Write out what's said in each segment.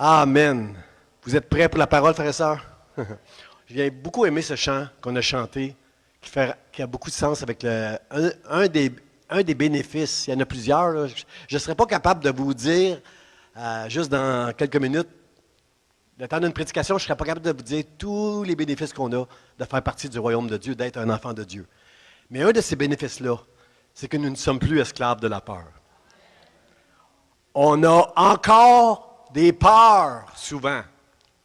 Amen. Vous êtes prêts pour la parole, frères et sœurs? J'ai beaucoup aimé ce chant qu'on a chanté, qui a beaucoup de sens avec un des bénéfices. Il y en a plusieurs. Là. Je ne serais pas capable de vous dire, juste dans quelques minutes, le temps d'une prédication, je ne serais pas capable de vous dire tous les bénéfices qu'on a de faire partie du royaume de Dieu, d'être un enfant de Dieu. Mais un de ces bénéfices-là, c'est que nous ne sommes plus esclaves de la peur. On a encore des peurs, souvent.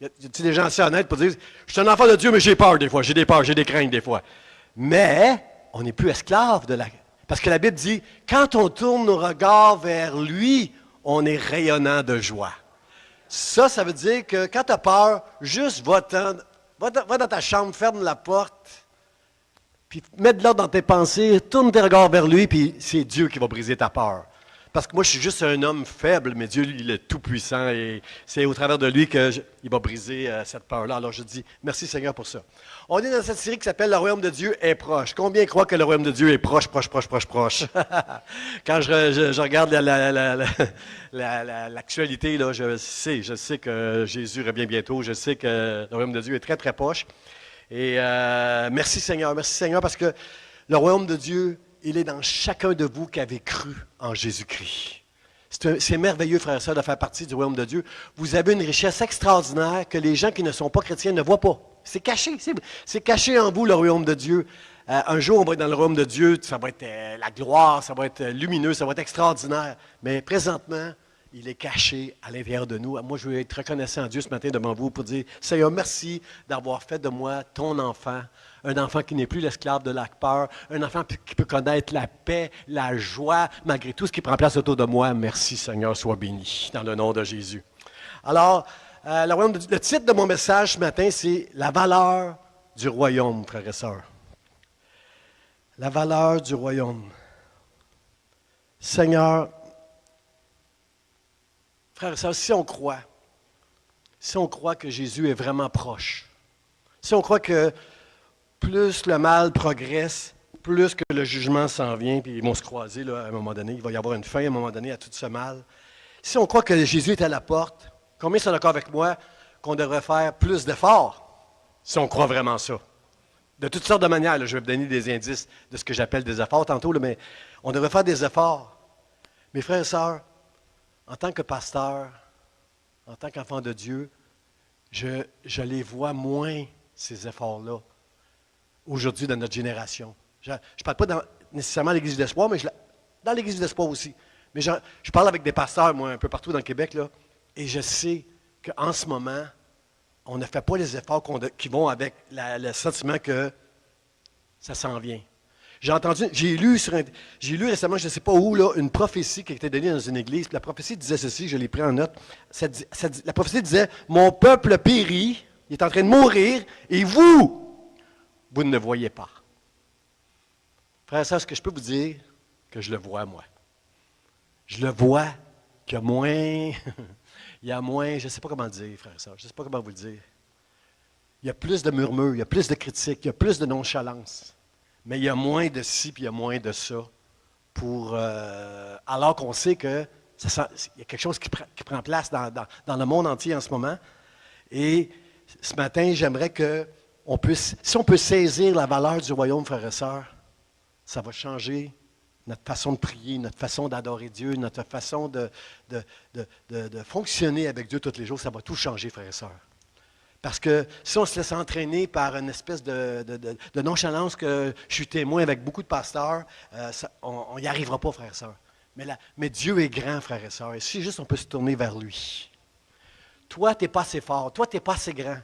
Y a-t-il des gens assez honnêtes pour dire « Je suis un enfant de Dieu, mais j'ai peur des fois, j'ai des peurs, j'ai des craintes des fois. » Mais on n'est plus esclave de la... Parce que la Bible dit « Quand on tourne nos regards vers lui, on est rayonnant de joie. » Ça veut dire que quand tu as peur, juste va dans ta chambre, ferme la porte, puis mets de l'ordre dans tes pensées, tourne tes regards vers lui, puis c'est Dieu qui va briser ta peur. Parce que moi, je suis juste un homme faible, mais Dieu, lui, il est tout-puissant et c'est au travers de lui qu'il va briser cette peur-là. Alors je dis, merci Seigneur pour ça. On est dans cette série qui s'appelle « Le royaume de Dieu est proche ». Combien croient que le royaume de Dieu est proche? Quand je regarde l'actualité, là, je sais que Jésus revient bientôt. Je sais que le royaume de Dieu est très, très proche. Et merci Seigneur, parce que le royaume de Dieu, il est dans chacun de vous qui avez cru en Jésus-Christ. C'est merveilleux, frères et sœurs, de faire partie du royaume de Dieu. Vous avez une richesse extraordinaire que les gens qui ne sont pas chrétiens ne voient pas. C'est caché, c'est caché en vous, le royaume de Dieu. Un jour, on va être dans le royaume de Dieu, ça va être la gloire, ça va être lumineux, ça va être extraordinaire. Mais présentement, il est caché à l'intérieur de nous. Moi, je veux être reconnaissant à Dieu ce matin devant vous pour dire, Seigneur, merci d'avoir fait de moi ton enfant. Un enfant qui n'est plus l'esclave de la peur, un enfant qui peut connaître la paix, la joie, malgré tout ce qui prend place autour de moi. Merci Seigneur, sois béni, dans le nom de Jésus. Alors, le titre de mon message ce matin, c'est « La valeur du royaume », frères et sœurs. La valeur du royaume. Seigneur, frères et sœurs, si on croit que Jésus est vraiment proche, si on croit que plus le mal progresse, plus que le jugement s'en vient, puis ils vont se croiser là, à un moment donné, il va y avoir une fin à un moment donné à tout ce mal. Si on croit que Jésus est à la porte, combien sont d'accord avec moi qu'on devrait faire plus d'efforts, si on croit vraiment ça? De toutes sortes de manières, là, je vais vous donner des indices de ce que j'appelle des efforts tantôt, là, mais on devrait faire des efforts. Mes frères et sœurs, en tant que pasteur, en tant qu'enfant de Dieu, je les vois moins, ces efforts-là, aujourd'hui dans notre génération. Je ne parle pas nécessairement à l'Église d'Espoir, mais dans l'Église d'Espoir aussi. Mais je parle avec des pasteurs, moi, un peu partout dans le Québec, là, et je sais qu'en ce moment, on ne fait pas les efforts qui vont avec le sentiment que ça s'en vient. J'ai lu récemment, je ne sais pas où, là, une prophétie qui a été donnée dans une église. Puis la prophétie disait ceci, je l'ai pris en note. La prophétie disait, « Mon peuple périt, il est en train de mourir, et vous ne le voyez pas. » Frère et sœur, ce que je peux vous dire, que je le vois, moi. Je le vois qu'il y a moins, je ne sais pas comment le dire, frère et sœur, je ne sais pas comment vous le dire. Il y a plus de murmures, il y a plus de critiques, il y a plus de nonchalance. Mais il y a moins de ci, puis il y a moins de ça. Alors qu'on sait qu'il y a quelque chose qui prend place dans le monde entier en ce moment. Et ce matin, j'aimerais si on peut saisir la valeur du royaume, frères et sœurs, ça va changer notre façon de prier, notre façon d'adorer Dieu, notre façon de fonctionner avec Dieu tous les jours. Ça va tout changer, frères et sœurs. Parce que si on se laisse entraîner par une espèce de nonchalance que je suis témoin avec beaucoup de pasteurs, on n'y arrivera pas, frères et sœurs. Mais Dieu est grand, frères et sœurs. Et si juste on peut se tourner vers lui. Toi, tu n'es pas assez fort. Toi, tu n'es pas assez grand.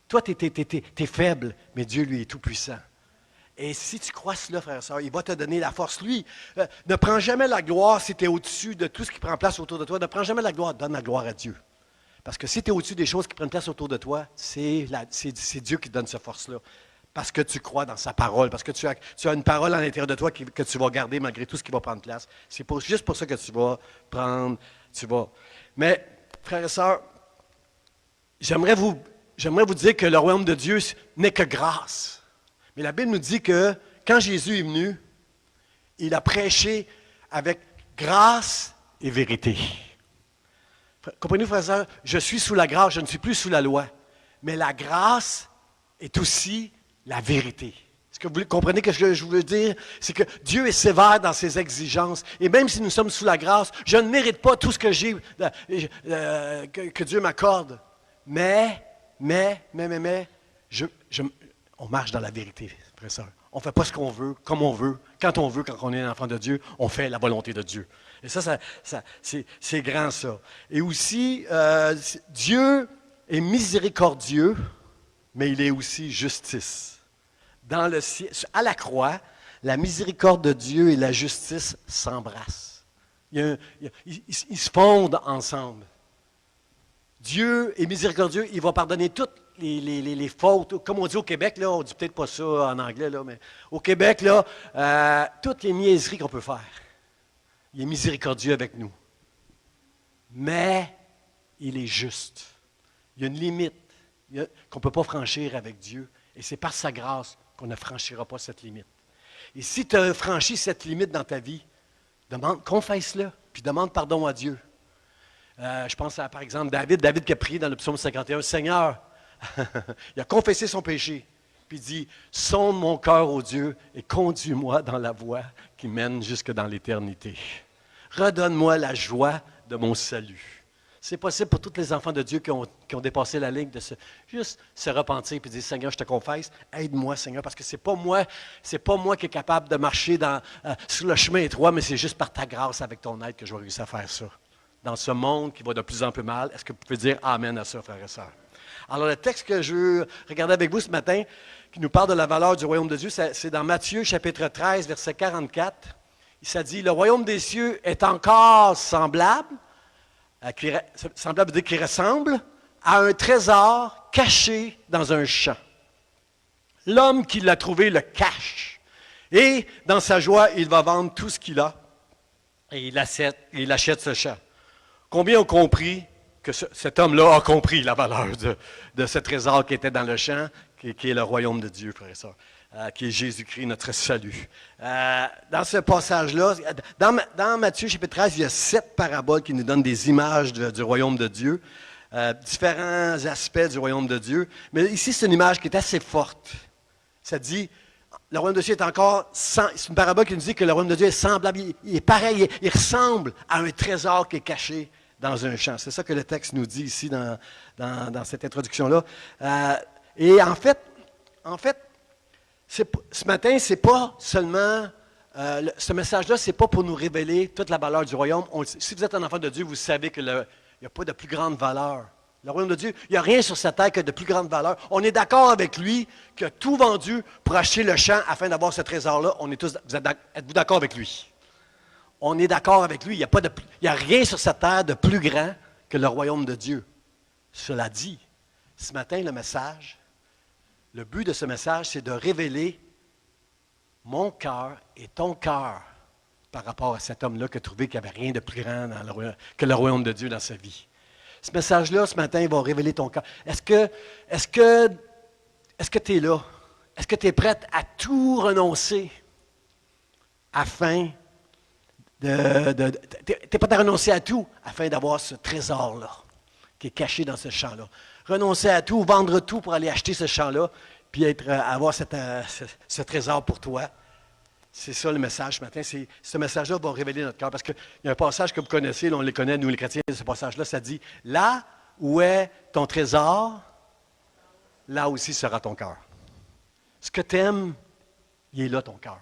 Toi, tu es faible, mais Dieu, lui, est tout-puissant. Et si tu crois cela, frère et sœur, il va te donner la force. Lui, ne prends jamais la gloire si tu es au-dessus de tout ce qui prend place autour de toi. Ne prends jamais la gloire, donne la gloire à Dieu. Parce que si tu es au-dessus des choses qui prennent place autour de toi, c'est Dieu qui te donne cette force-là. Parce que tu crois dans sa parole, parce que tu as une parole à l'intérieur de toi que tu vas garder malgré tout ce qui va prendre place. C'est juste pour ça que tu vas. Mais, frères et sœurs, j'aimerais vous dire que le royaume de Dieu n'est que grâce. Mais la Bible nous dit que quand Jésus est venu, il a prêché avec grâce et vérité. Comprenez-vous, frères et sœurs, je suis sous la grâce, je ne suis plus sous la loi. Mais la grâce est aussi la vérité. Est-ce que vous comprenez ce que je veux dire? C'est que Dieu est sévère dans ses exigences. Et même si nous sommes sous la grâce, je ne mérite pas tout ce que j'ai, que Dieu m'accorde. Mais, on marche dans la vérité, frère et sœur. On ne fait pas ce qu'on veut, comme on veut, quand on est un enfant de Dieu, on fait la volonté de Dieu. Et ça c'est grand, ça. Et aussi, Dieu est miséricordieux, mais il est aussi justice. À la croix, la miséricorde de Dieu et la justice s'embrassent. Ils se fondent ensemble. Dieu est miséricordieux, il va pardonner toutes les fautes. Comme on dit au Québec, là, on ne dit peut-être pas ça en anglais, là, mais au Québec, là, toutes les niaiseries qu'on peut faire. Il est miséricordieux avec nous. Mais il est juste. Il y a une limite qu'on ne peut pas franchir avec Dieu. Et c'est par sa grâce qu'on ne franchira pas cette limite. Et si tu as franchi cette limite dans ta vie, confesse-le, puis demande pardon à Dieu. Je pense à, par exemple, David qui a prié dans le psaume 51, « Seigneur, il a confessé son péché, puis il dit, « Sonde mon cœur, ô Dieu, et conduis-moi dans la voie qui mène jusque dans l'éternité. Redonne-moi la joie de mon salut. » C'est possible pour tous les enfants de Dieu qui ont dépassé la ligne de juste se repentir et dire, « Seigneur, je te confesse, aide-moi, Seigneur, parce que c'est pas moi qui est capable de marcher sur le chemin étroit, mais c'est juste par ta grâce, avec ton aide, que je vais réussir à faire ça. » Dans ce monde qui va de plus en plus mal, est-ce que vous pouvez dire Amen à ça, frères et sœurs? Alors, le texte que je veux regarder avec vous ce matin, qui nous parle de la valeur du royaume de Dieu, c'est dans Matthieu, chapitre 13, verset 44. Il dit, « Le royaume des cieux est encore semblable, semblable veut dire qu'il ressemble, à un trésor caché dans un champ. L'homme qui l'a trouvé le cache, et dans sa joie, il va vendre tout ce qu'il a, et il achète ce champ. » Combien ont compris que cet homme-là a compris la valeur de ce trésor qui était dans le champ, qui est le royaume de Dieu, frère et sœur, qui est Jésus-Christ, notre salut. Dans ce passage-là, dans Matthieu chapitre 13, il y a 7 paraboles qui nous donnent des images du royaume de Dieu, différents aspects du royaume de Dieu. Mais ici, c'est une image qui est assez forte. Ça dit, le royaume de Dieu est encore, c'est une parabole qui nous dit que le royaume de Dieu est semblable, il est pareil, il ressemble à un trésor qui est caché dans un champ. C'est ça que le texte nous dit ici dans cette introduction-là. Et en fait, ce matin, c'est pas seulement, ce message-là, c'est pas pour nous révéler toute la valeur du royaume. Si vous êtes un enfant de Dieu, vous savez qu'il n'y a pas de plus grande valeur. Le royaume de Dieu, il n'y a rien sur cette terre que de plus grande valeur. On est d'accord avec lui qui a tout vendu pour acheter le champ afin d'avoir ce trésor-là. Êtes-vous d'accord avec lui? On est d'accord avec lui. Il n'y a rien sur cette terre de plus grand que le royaume de Dieu. Cela dit, ce matin, le but de ce message, c'est de révéler mon cœur et ton cœur par rapport à cet homme-là qui a trouvé qu'il n'y avait rien de plus grand que le royaume de Dieu dans sa vie. Ce message-là, ce matin, il va révéler ton cœur. Est-ce que tu es là? Est-ce que tu es prête à tout renoncer afin tu n'es pas à renoncer à tout afin d'avoir ce trésor-là qui est caché dans ce champ-là. Renoncer à tout, vendre tout pour aller acheter ce champ-là, puis avoir ce trésor pour toi. C'est ça le message ce matin. Ce message-là va révéler notre cœur. Parce qu'il y a un passage que vous connaissez, là, on les connaît, nous les chrétiens, ce passage-là, ça dit, « Là où est ton trésor, là aussi sera ton cœur. » Ce que tu aimes, il est là ton cœur.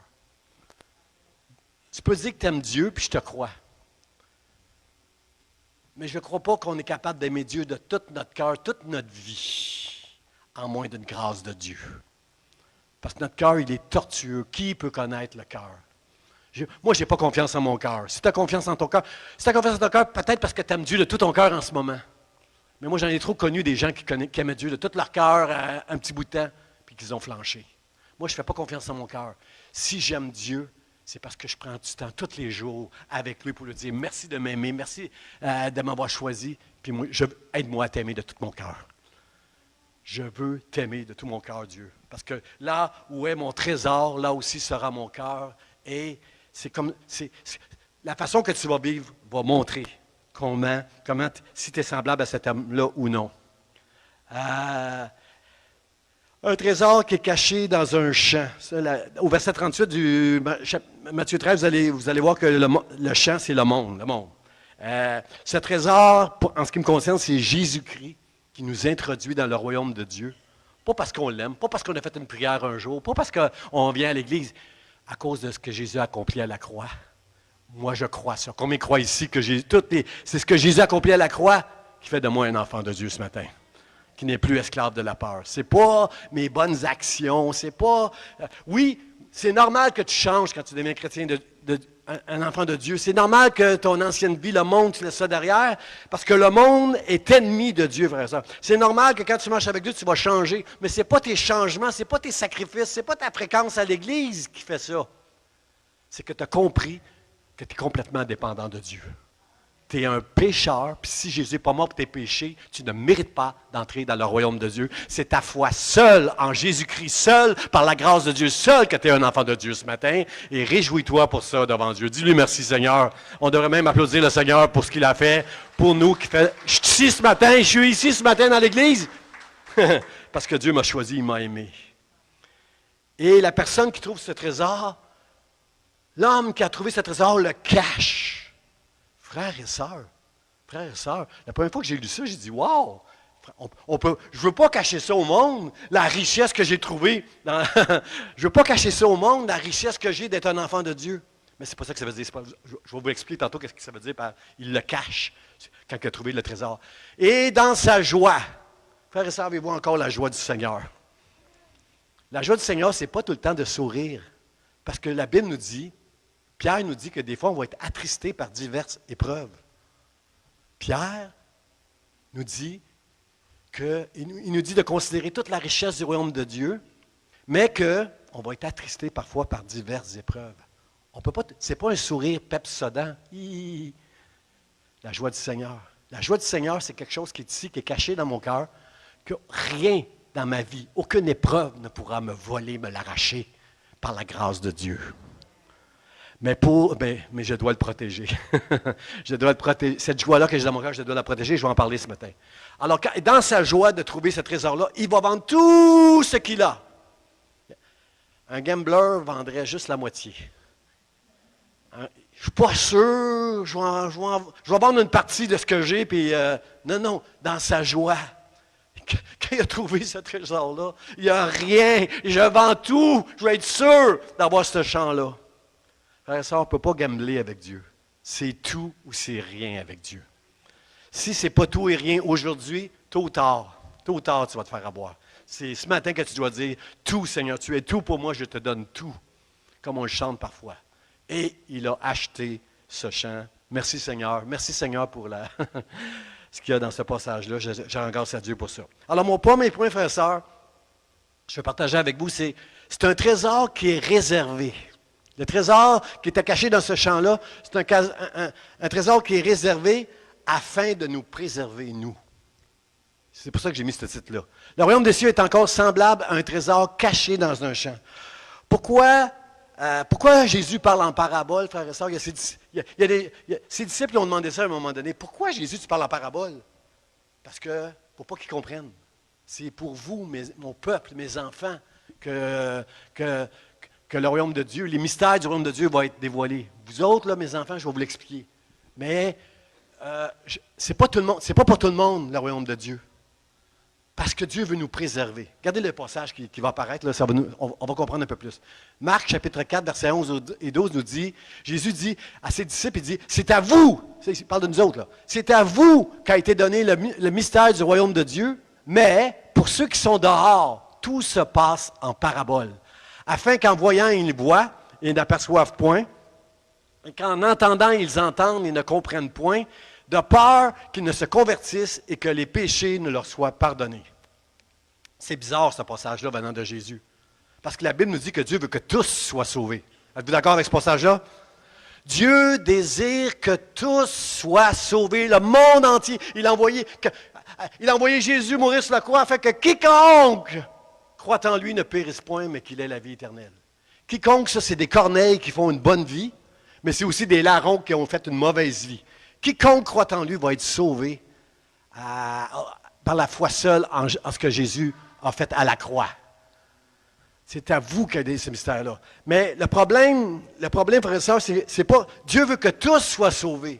Tu peux dire que tu aimes Dieu, puis je te crois. Mais je ne crois pas qu'on est capable d'aimer Dieu de tout notre cœur, toute notre vie, en moins d'une grâce de Dieu. Parce que notre cœur, il est tortueux. Qui peut connaître le cœur? Moi, je n'ai pas confiance en mon cœur. Si tu as confiance en ton cœur, peut-être parce que tu aimes Dieu de tout ton cœur en ce moment. Mais moi, j'en ai trop connu des gens qui aimaient Dieu de tout leur cœur un petit bout de temps, puis qu'ils ont flanché. Moi, je ne fais pas confiance en mon cœur. Si j'aime Dieu, c'est parce que je prends du temps tous les jours avec lui pour lui dire merci de m'aimer, merci de m'avoir choisi, puis aide-moi à t'aimer de tout mon cœur. Je veux t'aimer de tout mon cœur, Dieu. Parce que là où est mon trésor, là aussi sera mon cœur. Et la façon que tu vas vivre va montrer si tu es semblable à cet homme-là ou non. Un trésor qui est caché dans un champ. Ça, au verset 38 du Matthieu 13, vous allez voir que le champ, c'est le monde. Ce trésor, en ce qui me concerne, c'est Jésus-Christ qui nous introduit dans le royaume de Dieu. Pas parce qu'on l'aime, pas parce qu'on a fait une prière un jour, pas parce qu'on vient à l'Église, à cause de ce que Jésus a accompli à la croix. Moi, je crois ça. Combien croient ici que c'est ce que Jésus a accompli à la croix qui fait de moi un enfant de Dieu ce matin, qui n'est plus esclave de la peur. C'est pas mes bonnes actions, c'est pas... oui, c'est normal que tu changes quand tu deviens chrétien, un enfant de Dieu. C'est normal que ton ancienne vie, le monde, tu laisses ça derrière, parce que le monde est ennemi de Dieu, frère et sœur. C'est normal que quand tu marches avec Dieu, tu vas changer, mais ce n'est pas tes changements, ce n'est pas tes sacrifices, ce n'est pas ta fréquence à l'Église qui fait ça. C'est que tu as compris que tu es complètement dépendant de Dieu. Tu es un pécheur, puis si Jésus n'est pas mort pour tes péchés, tu ne mérites pas d'entrer dans le royaume de Dieu. C'est ta foi seule, en Jésus-Christ, seule, par la grâce de Dieu, seule, que tu es un enfant de Dieu ce matin. Et réjouis-toi pour ça devant Dieu. Dis-lui merci, Seigneur. On devrait même applaudir le Seigneur pour ce qu'il a fait pour nous. Je suis ici ce matin dans l'Église, parce que Dieu m'a choisi, il m'a aimé. Et la personne qui trouve ce trésor, l'homme qui a trouvé ce trésor le cache. Frères et sœurs, la première fois que j'ai lu ça, j'ai dit, wow, je ne veux pas cacher ça au monde, la richesse que j'ai trouvée. Je ne veux pas cacher ça au monde, la richesse que j'ai d'être un enfant de Dieu. Mais c'est pas ça que ça veut dire. Je vais vous expliquer tantôt ce que ça veut dire par il le cache quand il a trouvé le trésor. Et dans sa joie, frères et sœurs, avez-vous encore la joie du Seigneur? La joie du Seigneur, ce n'est pas tout le temps de sourire. Parce que la Bible nous dit, Pierre nous dit que des fois, on va être attristé par diverses épreuves. Pierre nous dit il nous dit de considérer toute la richesse du royaume de Dieu, mais qu'on va être attristé parfois par diverses épreuves. Ce n'est pas un sourire pepsodent. La joie du Seigneur. La joie du Seigneur, c'est quelque chose qui est ici, qui est caché dans mon cœur, que rien dans ma vie, aucune épreuve ne pourra me voler, me l'arracher par la grâce de Dieu. Mais je dois le protéger. Je dois le protéger. Cette joie-là que j'ai dans mon cœur, je dois la protéger. Je vais en parler ce matin. Alors, dans sa joie de trouver ce trésor-là, il va vendre tout ce qu'il a. Un gambler vendrait juste la moitié. Je ne suis pas sûr, je vais vendre une partie de ce que j'ai, puis non, dans sa joie. Quand il a trouvé ce trésor-là, il n'y a rien. Je vends tout. Je vais être sûr d'avoir ce champ-là. Frère et sœur, on ne peut pas gambler avec Dieu. C'est tout ou c'est rien avec Dieu. Si ce n'est pas tout et rien aujourd'hui, tôt ou tard, tu vas te faire avoir. C'est ce matin que tu dois dire, tout Seigneur, tu es tout pour moi, je te donne tout. Comme on le chante parfois. Et il a acheté ce champ. Merci Seigneur. Merci Seigneur pour ce qu'il y a dans ce passage-là. Je rends grâce à Dieu pour ça. Alors mon premier point, frère et sœur, je vais partager avec vous, c'est un trésor qui est réservé. Le trésor qui était caché dans ce champ-là, c'est un trésor qui est réservé afin de nous préserver, nous. C'est pour ça que j'ai mis ce titre-là. Le royaume des cieux est encore semblable à un trésor caché dans un champ. Pourquoi Jésus parle en parabole, frères et sœurs? Ses disciples ont demandé ça à un moment donné. Pourquoi Jésus, tu parles en parabole? Parce que, pour pas qu'ils comprennent, c'est pour vous, mon peuple, mes enfants, que le royaume de Dieu, les mystères du royaume de Dieu vont être dévoilés. Vous autres, là, mes enfants, je vais vous l'expliquer. Mais c'est pas pour tout le monde, le royaume de Dieu. Parce que Dieu veut nous préserver. Regardez le passage qui va apparaître, là, on va comprendre un peu plus. Marc, chapitre 4, versets 11 et 12 nous dit, Jésus dit à ses disciples, il dit, c'est à vous, il parle de nous autres, là, c'est à vous qu'a été donné le mystère du royaume de Dieu, mais pour ceux qui sont dehors, tout se passe en parabole. Afin qu'en voyant, ils voient et n'aperçoivent point, et qu'en entendant, ils entendent et ne comprennent point, de peur qu'ils ne se convertissent et que les péchés ne leur soient pardonnés. C'est bizarre, ce passage-là, venant de Jésus. Parce que la Bible nous dit que Dieu veut que tous soient sauvés. Êtes-vous d'accord avec ce passage-là? Dieu désire que tous soient sauvés, le monde entier. Il a envoyé Jésus mourir sur la croix afin que quiconque croit en lui ne périsse point, mais qu'il ait la vie éternelle. Quiconque, ça, c'est des corneilles qui font une bonne vie, mais c'est aussi des larrons qui ont fait une mauvaise vie. quiconque croit en lui va être sauvé par la foi seule en ce que Jésus a fait à la croix. C'est à vous qu'il y a ce mystère-là. Mais le problème, frères et sœurs, c'est pas... Dieu veut que tous soient sauvés.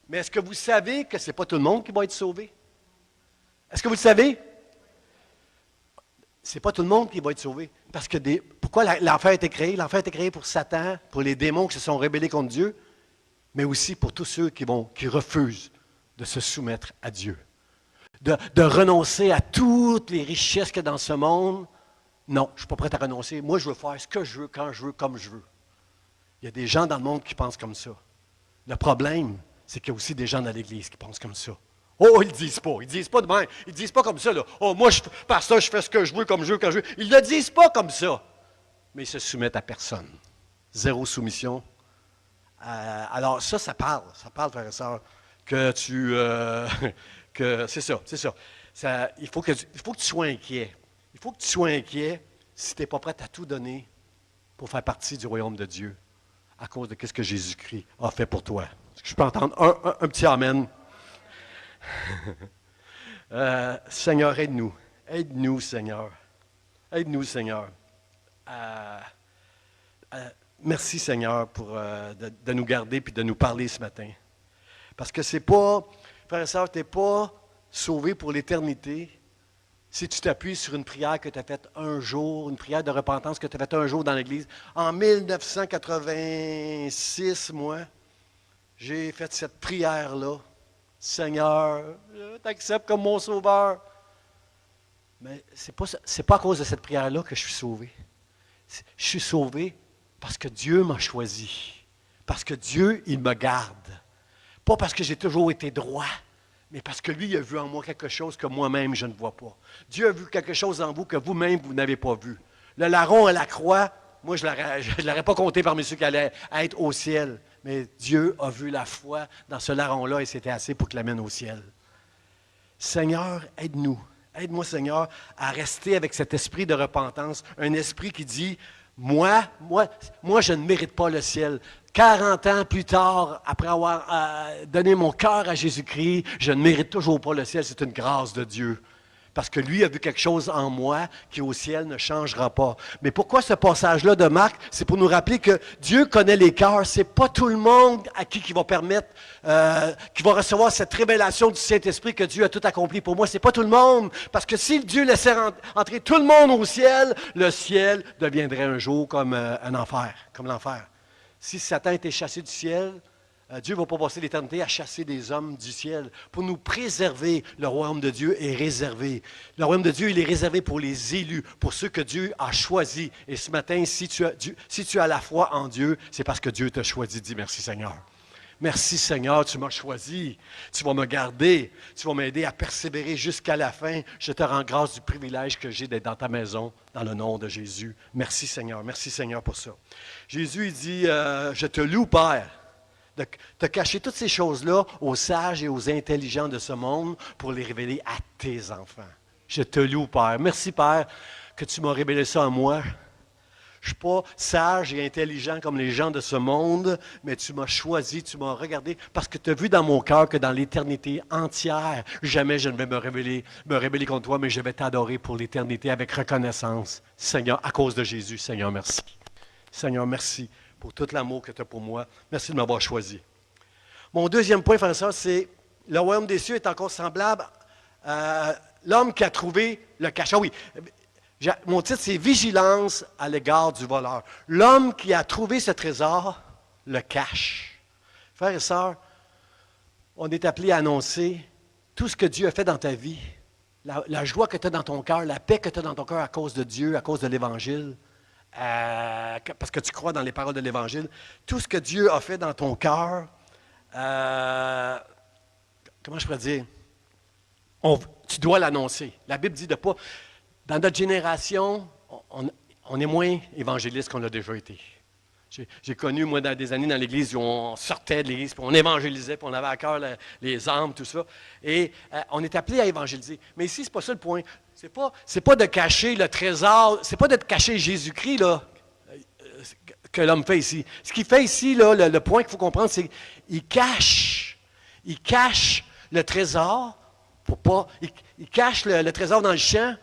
Mais est-ce que vous savez que ce n'est pas tout le monde qui va être sauvé? Est-ce que vous le savez? Ce n'est pas tout le monde qui va être sauvé. Parce que pourquoi l'enfer a été créé? L'enfer a été créé pour Satan, pour les démons qui se sont rebellés contre Dieu, mais aussi pour tous ceux qui refusent de se soumettre à Dieu. De renoncer à toutes les richesses qu'il y a dans ce monde. Non, je ne suis pas prêt à renoncer. Moi, je veux faire ce que je veux, quand je veux, comme je veux. Il y a des gens dans le monde qui pensent comme ça. Le problème, c'est qu'il y a aussi des gens dans l'Église qui pensent comme ça. Oh, ils ne le disent pas. Ils ne disent pas de même. Ils ne disent pas comme ça. Là. Oh, moi, pasteur, je fais ce que je veux, comme je veux, quand je veux. Ils ne le disent pas comme ça. Mais ils se soumettent à personne. Zéro soumission. Alors, ça parle. Ça parle, frère et sœur, que c'est ça. Il faut que tu sois inquiet. Il faut que tu sois inquiet si tu n'es pas prêt à tout donner pour faire partie du royaume de Dieu à cause de ce que Jésus-Christ a fait pour toi. Est-ce que je peux entendre un petit amen? Seigneur, aide-nous. Aide-nous, Seigneur. Aide-nous, Seigneur. Merci, Seigneur, de nous garder et de nous parler ce matin. Parce que c'est pas, frère et sœur, tu n'es pas sauvé pour l'éternité si tu t'appuies sur une prière que tu as faite un jour, une prière de repentance que tu as faite un jour dans l'Église. En 1986, moi, j'ai fait cette prière-là. Seigneur, je t'accepte comme mon sauveur. Mais c'est pas à cause de cette prière-là que je suis sauvé. Je suis sauvé parce que Dieu m'a choisi. Parce que Dieu, il me garde. Pas parce que j'ai toujours été droit, mais parce que lui, il a vu en moi quelque chose que moi-même, je ne vois pas. Dieu a vu quelque chose en vous que vous-même, vous n'avez pas vu. Le larron à la croix, moi, je ne l'aurais pas compté parmi ceux qui allaient être au ciel. Mais Dieu a vu la foi dans ce larron-là et c'était assez pour qu'il l'amène au ciel. Seigneur, aide-nous. Aide-moi, Seigneur, à rester avec cet esprit de repentance, un esprit qui dit, moi, je ne mérite pas le ciel. 40 ans plus tard, après avoir donné mon cœur à Jésus-Christ, je ne mérite toujours pas le ciel, c'est une grâce de Dieu. Parce que lui a vu quelque chose en moi qui au ciel ne changera pas. Mais pourquoi ce passage-là de Marc? C'est pour nous rappeler que Dieu connaît les cœurs. Ce n'est pas tout le monde à qui va permettre, qui va recevoir cette révélation du Saint-Esprit que Dieu a tout accompli pour moi. Ce n'est pas tout le monde. Parce que si Dieu laissait entrer tout le monde au ciel, le ciel deviendrait un jour comme un enfer, comme l'enfer. Si Satan était chassé du ciel, Dieu ne va pas passer l'éternité à chasser des hommes du ciel. Pour nous préserver, le royaume de Dieu est réservé. Le royaume de Dieu, il est réservé pour les élus, pour ceux que Dieu a choisis. Et ce matin, si tu as la foi en Dieu, c'est parce que Dieu t'a choisi. Dis merci Seigneur. Merci Seigneur, tu m'as choisi. Tu vas me garder. Tu vas m'aider à persévérer jusqu'à la fin. Je te rends grâce du privilège que j'ai d'être dans ta maison, dans le nom de Jésus. Merci Seigneur. Merci Seigneur pour ça. Jésus, il dit, je te loue, Père, de cacher toutes ces choses-là aux sages et aux intelligents de ce monde pour les révéler à tes enfants. Je te loue, Père. Merci, Père, que tu m'as révélé ça en moi. Je ne suis pas sage et intelligent comme les gens de ce monde, mais tu m'as choisi, tu m'as regardé, parce que tu as vu dans mon cœur que dans l'éternité entière, jamais je ne vais me révéler contre toi, mais je vais t'adorer pour l'éternité avec reconnaissance. Seigneur, à cause de Jésus, Seigneur, merci. Seigneur, merci pour tout l'amour que tu as pour moi. Merci de m'avoir choisi. Mon deuxième point, frère et sœur, c'est le royaume des cieux est encore semblable à l'homme qui a trouvé le cachot. Oui, mon titre, c'est « Vigilance à l'égard du voleur ». L'homme qui a trouvé ce trésor le cache. Frères et sœurs, on est appelé à annoncer tout ce que Dieu a fait dans ta vie, la joie que tu as dans ton cœur, la paix que tu as dans ton cœur à cause de Dieu, à cause de l'Évangile. Parce que tu crois dans les paroles de l'Évangile, tout ce que Dieu a fait dans ton cœur, comment je pourrais dire, tu dois l'annoncer. La Bible dit de pas, dans notre génération, on est moins évangéliste qu'on l'a déjà été. J'ai connu, moi, dans des années dans l'Église où on sortait de l'Église, puis on évangélisait, puis on avait à cœur les âmes, tout ça. Et on est appelé à évangéliser. Mais ici, ce n'est pas ça le point. C'est pas de cacher le trésor, c'est pas de cacher Jésus-Christ, là, que l'homme fait ici. Ce qu'il fait ici, là, le point qu'il faut comprendre, c'est qu'il cache Il cache le trésor, pour pas, il cache le trésor dans le champ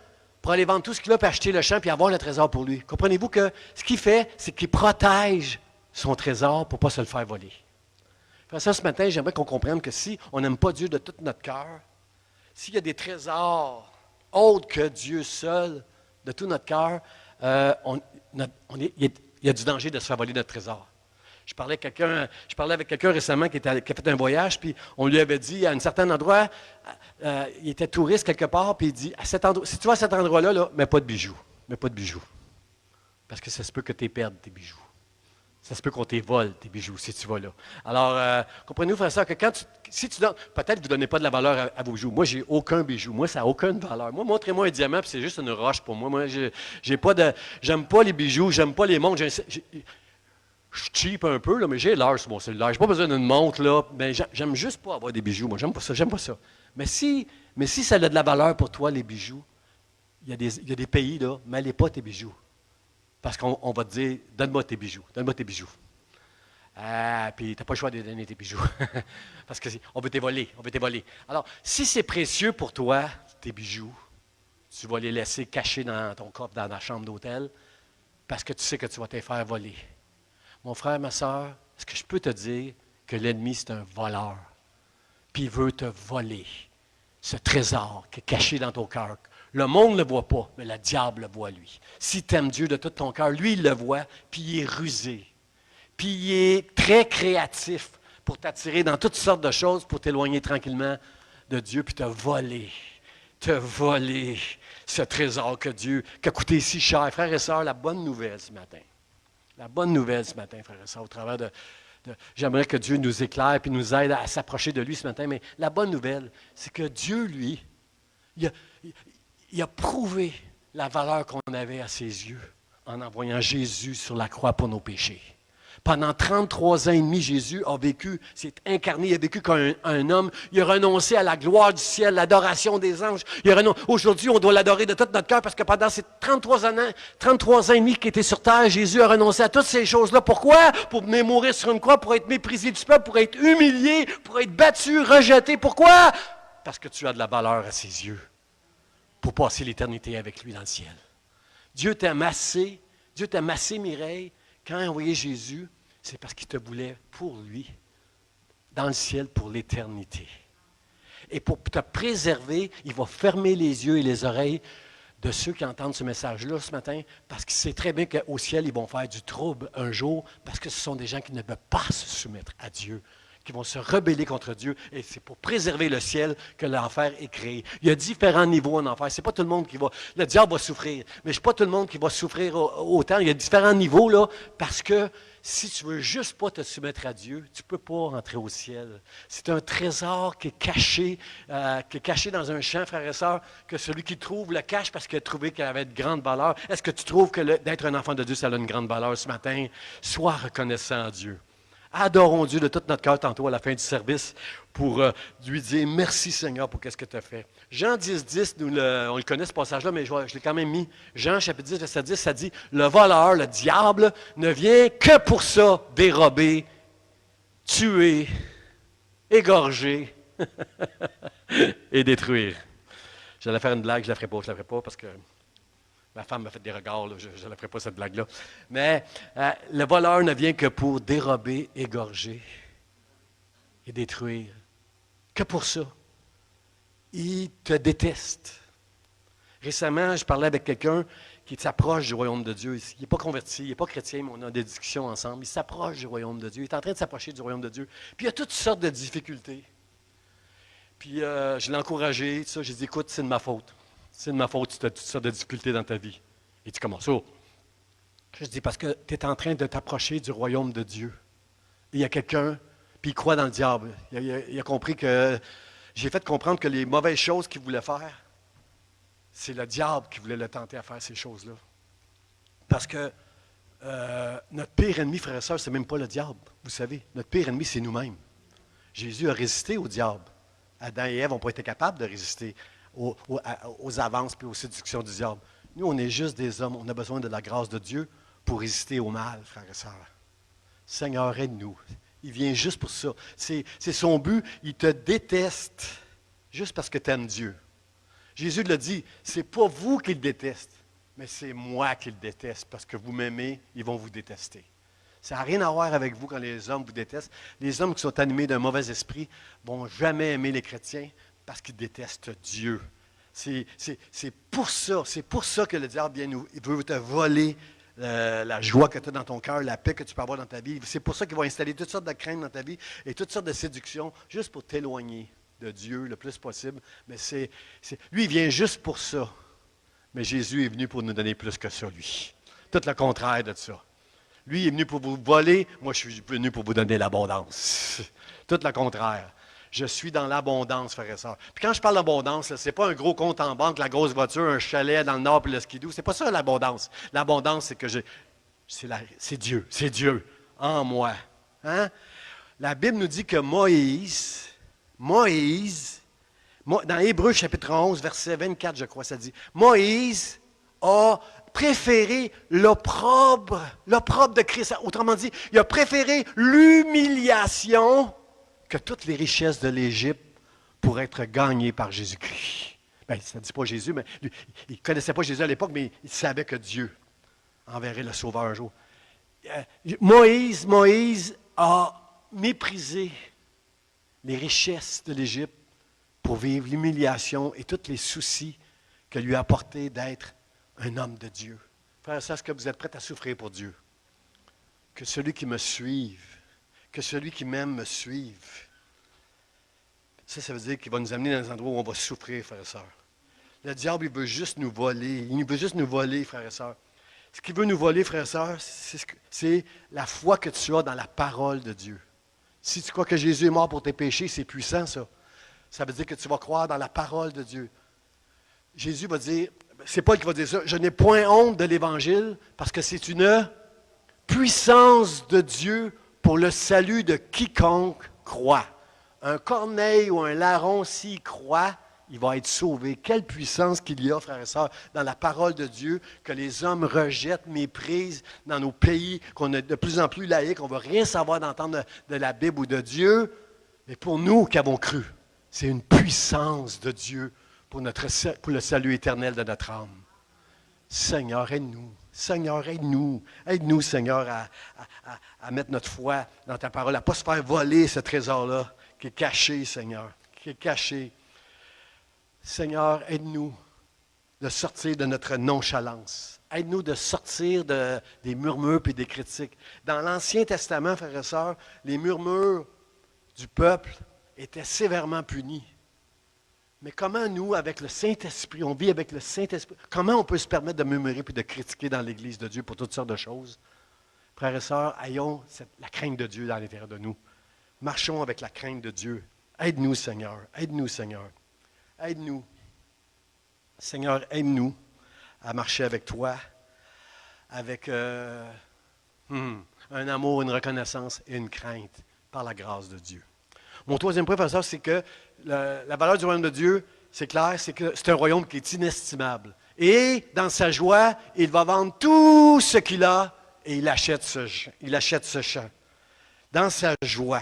pour aller vendre tout ce qu'il a, puis acheter le champ, puis avoir le trésor pour lui. Comprenez-vous que ce qu'il fait, c'est qu'il protège son trésor pour ne pas se le faire voler. Pour ça, ce matin, j'aimerais qu'on comprenne que si on n'aime pas Dieu de tout notre cœur, s'il y a des trésors autres que Dieu seul, de tout notre cœur, il y a du danger de se faire voler notre trésor. Je parlais avec quelqu'un récemment qui a fait un voyage, puis on lui avait dit, à un certain endroit, il était touriste quelque part, puis il dit, si tu vas à cet endroit-là, là, mets pas de bijoux. Mets pas de bijoux. Parce que ça se peut que tu perdes tes bijoux. Ça se peut qu'on te vole tes bijoux si tu vas là. Alors, comprenez-vous, frère et sœur, que si tu donnes, peut-être que vous ne donnez pas de la valeur à vos bijoux. Moi, j'ai aucun bijou. Moi, ça n'a aucune valeur. Moi, montrez-moi un diamant, puis c'est juste une roche pour moi. Moi, j'aime pas les bijoux, j'aime pas les montres. Je cheap un peu, là, mais j'ai l'heure sur mon cellulaire. Je n'ai pas besoin d'une montre, là. Mais j'aime juste pas avoir des bijoux. Moi, j'aime pas ça. Mais si ça a de la valeur pour toi, les bijoux, il y a des pays, là, mêlez pas tes bijoux. Parce qu'on va te dire, donne-moi tes bijoux. Ah, puis tu n'as pas le choix de donner tes bijoux. Parce qu'on veut t'évoler. Alors, si c'est précieux pour toi, tes bijoux, tu vas les laisser cachés dans ton coffre, dans la chambre d'hôtel, parce que tu sais que tu vas te faire voler. Mon frère, ma soeur, est-ce que je peux te dire que l'ennemi, c'est un voleur? Puis il veut te voler ce trésor qui est caché dans ton cœur. Le monde ne le voit pas, mais le diable le voit, lui. Si tu aimes Dieu de tout ton cœur, lui, il le voit, puis il est rusé. Puis il est très créatif pour t'attirer dans toutes sortes de choses, pour t'éloigner tranquillement de Dieu, puis te voler ce trésor qui a coûté si cher. Frères et sœurs, la bonne nouvelle ce matin, frères et sœurs, au travers j'aimerais que Dieu nous éclaire et nous aide à s'approcher de lui ce matin, mais la bonne nouvelle, c'est que Dieu, lui, il a prouvé la valeur qu'on avait à ses yeux en envoyant Jésus sur la croix pour nos péchés. Pendant 33 ans et demi, Jésus a vécu, s'est incarné, il a vécu comme un homme. Il a renoncé à la gloire du ciel, l'adoration des anges. Aujourd'hui, on doit l'adorer de tout notre cœur parce que pendant ces 33 ans et demi qu'il était sur terre, Jésus a renoncé à toutes ces choses-là. Pourquoi? Pour venir mourir sur une croix, pour être méprisé du peuple, pour être humilié, pour être battu, rejeté. Pourquoi? Parce que tu as de la valeur à ses yeux pour passer l'éternité avec lui dans le ciel. Dieu t'a massé, Mireille, quand il a envoyé Jésus, c'est parce qu'il te voulait pour lui, dans le ciel, pour l'éternité. Et pour te préserver, il va fermer les yeux et les oreilles de ceux qui entendent ce message-là ce matin, parce qu'il sait très bien qu'au ciel, ils vont faire du trouble un jour, parce que ce sont des gens qui ne veulent pas se soumettre à Dieu, qui vont se rebeller contre Dieu, et c'est pour préserver le ciel que l'enfer est créé. Il y a différents niveaux en enfer. C'est pas tout le monde qui va... Le diable va souffrir, mais c'est pas tout le monde qui va souffrir autant. Il y a différents niveaux, là, parce que si tu veux juste pas te soumettre à Dieu, tu peux pas rentrer au ciel. C'est un trésor qui est caché dans un champ, frères et sœurs, que celui qui trouve le cache parce qu'il a trouvé qu'il avait de grandes valeurs. Est-ce que tu trouves que d'être un enfant de Dieu, ça a une grande valeur ce matin? Sois reconnaissant à Dieu. Adorons Dieu de tout notre cœur tantôt à la fin du service pour lui dire merci Seigneur pour ce que tu as fait. Jean 10, on le connaît ce passage-là, mais je l'ai quand même mis. Jean chapitre 10, verset 10, ça dit, le voleur, le diable, ne vient que pour ça, dérober, tuer, égorger et détruire. J'allais faire une blague, je ne la ferai pas parce que ma femme m'a fait des regards, là, je ne la ferai pas cette blague-là. Mais le voleur ne vient que pour dérober, égorger et détruire. Que pour ça. Il te déteste. Récemment, je parlais avec quelqu'un qui s'approche du royaume de Dieu. Il n'est pas converti, il n'est pas chrétien, mais on a des discussions ensemble. Il s'approche du royaume de Dieu. Il est en train de s'approcher du royaume de Dieu. Puis il y a toutes sortes de difficultés. Puis je l'ai encouragé, tout ça. J'ai dit, écoute, c'est de ma faute. C'est de ma faute si tu as toutes sortes de difficultés dans ta vie. Et tu commences, oh. Je dis, parce que tu es en train de t'approcher du royaume de Dieu. Et il y a quelqu'un, puis il croit dans le diable. Il a compris que, j'ai fait comprendre que les mauvaises choses qu'il voulait faire, c'est le diable qui voulait le tenter à faire ces choses-là. Parce que notre pire ennemi, frères et sœurs, c'est même pas le diable. Vous savez, notre pire ennemi, c'est nous-mêmes. Jésus a résisté au diable. Adam et Ève n'ont pas été capables de résister aux avances et aux séductions du diable. Nous, on est juste des hommes. On a besoin de la grâce de Dieu pour résister au mal, frères et sœurs. Seigneur, aide-nous. Il vient juste pour ça. C'est son but. Il te déteste juste parce que tu aimes Dieu. Jésus l'a dit, c'est pas vous qui le déteste, mais c'est moi qui le déteste. Parce que vous m'aimez, ils vont vous détester. Ça n'a rien à voir avec vous quand les hommes vous détestent. Les hommes qui sont animés d'un mauvais esprit ne vont jamais aimer les chrétiens parce qu'ils détestent Dieu. C'est pour ça que le diable il veut te voler la joie que tu as dans ton cœur, la paix que tu peux avoir dans ta vie. C'est pour ça qu'il va installer toutes sortes de craintes dans ta vie et toutes sortes de séductions, juste pour t'éloigner de Dieu le plus possible. Mais lui, il vient juste pour ça. Mais Jésus est venu pour nous donner plus que ça, lui. Tout le contraire de ça. Lui est venu pour vous voler, moi je suis venu pour vous donner l'abondance. Tout le contraire. Je suis dans l'abondance, frères et sœurs. Puis quand je parle d'abondance, ce n'est pas un gros compte en banque, la grosse voiture, un chalet dans le nord puis le skidoo. C'est pas ça l'abondance. L'abondance, c'est que c'est Dieu en moi. Hein? La Bible nous dit que Moïse, dans Hébreux chapitre 11, verset 24, je crois, ça dit, Moïse a préféré l'opprobre de Christ. Autrement dit, il a préféré l'humiliation que toutes les richesses de l'Égypte pour être gagnées par Jésus-Christ. Bien, ça ne dit pas Jésus, mais il ne connaissait pas Jésus à l'époque, mais il savait que Dieu enverrait le Sauveur un jour. Moïse a méprisé les richesses de l'Égypte pour vivre l'humiliation et tous les soucis que lui a apporté d'être un homme de Dieu. Frère, est-ce que vous êtes prêts à souffrir pour Dieu? Que celui qui me suive, que celui qui m'aime me suive. Ça veut dire qu'il va nous amener dans des endroits où on va souffrir, frères et sœurs. Le diable, il veut juste nous voler. Il veut juste nous voler, frères et sœurs. Ce qu'il veut nous voler, frères et sœurs, c'est la foi que tu as dans la parole de Dieu. Si tu crois que Jésus est mort pour tes péchés, c'est puissant, ça. Ça veut dire que tu vas croire dans la parole de Dieu. Jésus va dire, c'est Paul qui va dire ça, je n'ai point honte de l'Évangile parce que c'est une puissance de Dieu pour le salut de quiconque croit. Un corneille ou un larron, s'il croit, il va être sauvé. Quelle puissance qu'il y a, frères et sœurs, dans la parole de Dieu, que les hommes rejettent, méprisent dans nos pays, qu'on est de plus en plus laïcs, on ne veut rien savoir d'entendre de la Bible ou de Dieu. Mais pour nous qui avons cru, c'est une puissance de Dieu pour le salut éternel de notre âme. Seigneur, aide-nous. Seigneur, aide-nous. Aide-nous, Seigneur, à mettre notre foi dans ta parole, à ne pas se faire voler ce trésor-là qui est caché, Seigneur, qui est caché. Seigneur, aide-nous de sortir de notre nonchalance. Aide-nous de sortir des murmures et des critiques. Dans l'Ancien Testament, frères et sœurs, les murmures du peuple étaient sévèrement punis. Mais comment nous, avec le Saint-Esprit, on vit avec le Saint-Esprit, comment on peut se permettre de murmurer et de critiquer dans l'Église de Dieu pour toutes sortes de choses? Frères et sœurs, ayons la crainte de Dieu dans l'intérieur de nous. Marchons avec la crainte de Dieu. Aide-nous, Seigneur. Aide-nous, Seigneur. Aide-nous. Seigneur, aide-nous à marcher avec toi, avec un amour, une reconnaissance et une crainte par la grâce de Dieu. Mon troisième point, frère, c'est que la valeur du royaume de Dieu, c'est clair, c'est que c'est un royaume qui est inestimable. Et dans sa joie, il va vendre tout ce qu'il a et il achète ce champ. Dans sa joie,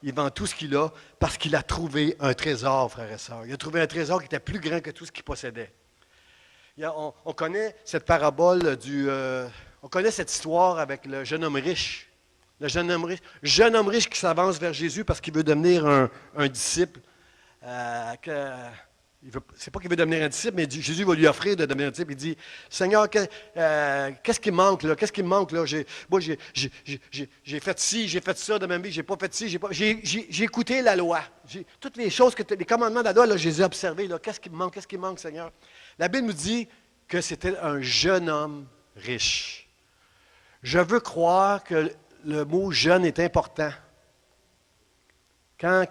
il vend tout ce qu'il a parce qu'il a trouvé un trésor, frères et sœurs. Il a trouvé un trésor qui était plus grand que tout ce qu'il possédait. On connaît cette parabole on connaît cette histoire avec le jeune homme riche. Le jeune homme riche qui s'avance vers Jésus parce qu'il veut devenir un disciple. C'est pas qu'il veut devenir un disciple, mais Jésus va lui offrir de devenir un disciple. Il dit, Seigneur, qu'est-ce qui me manque là? Qu'est-ce qui me manque là? Moi, j'ai fait ci, j'ai fait ça de ma vie, j'ai pas fait ci, j'ai écouté la loi. Toutes les choses, les commandements de la loi, là, je les ai observés. Là. Qu'est-ce qui me manque? Qu'est-ce qui me manque, Seigneur? La Bible nous dit que c'était un jeune homme riche. Je veux croire que le mot « jeune » est important. Quand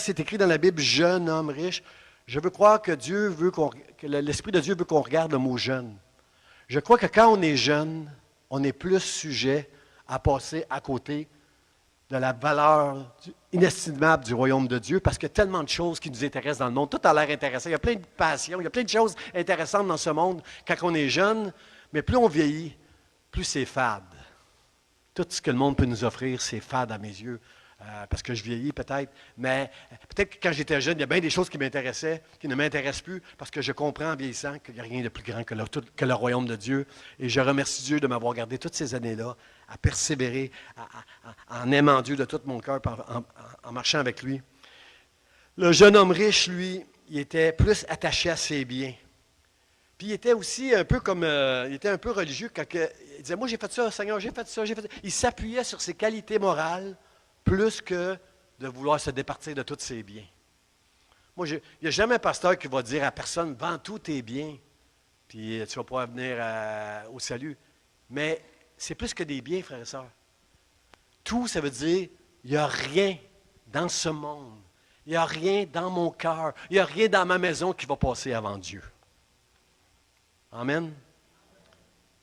c'est écrit dans la Bible « jeune homme riche », je veux croire que l'Esprit de Dieu veut qu'on regarde le mot « jeune ». Je crois que quand on est jeune, on est plus sujet à passer à côté de la valeur inestimable du royaume de Dieu parce qu'il y a tellement de choses qui nous intéressent dans le monde. Tout a l'air intéressant. Il y a plein de passions, il y a plein de choses intéressantes dans ce monde quand on est jeune, mais plus on vieillit, plus c'est fade. Tout ce que le monde peut nous offrir, c'est fade à mes yeux. Parce que je vieillis peut-être, mais peut-être que quand j'étais jeune, il y a bien des choses qui m'intéressaient, qui ne m'intéressent plus, parce que je comprends en vieillissant qu'il n'y a rien de plus grand que le royaume de Dieu. Et je remercie Dieu de m'avoir gardé toutes ces années-là, à persévérer, en aimant Dieu de tout mon cœur, en marchant avec lui. Le jeune homme riche, lui, il était plus attaché à ses biens. Puis il était aussi un peu comme, il était un peu religieux quand il disait, moi j'ai fait ça, Seigneur, j'ai fait ça, j'ai fait ça. Il s'appuyait sur ses qualités morales, plus que de vouloir se départir de tous ses biens. Moi, il n'y a jamais un pasteur qui va dire à personne, vends tous tes biens, puis tu vas pouvoir venir au salut. Mais c'est plus que des biens, frères et sœurs. Tout, ça veut dire, il n'y a rien dans ce monde, il n'y a rien dans mon cœur, il n'y a rien dans ma maison qui va passer avant Dieu. Amen.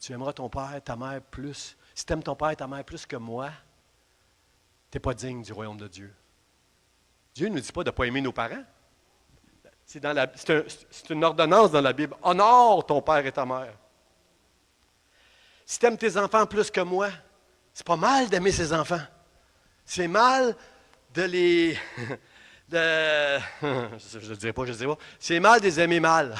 Tu aimeras ton père et ta mère plus. Si tu aimes ton père et ta mère plus que moi, tu n'es pas digne du royaume de Dieu. Dieu ne nous dit pas de ne pas aimer nos parents. C'est une ordonnance dans la Bible. Honore ton père et ta mère. Si tu aimes tes enfants plus que moi, c'est pas mal d'aimer ses enfants. C'est mal de les... je ne dirais pas, je ne sais pas. C'est mal de les aimer mal.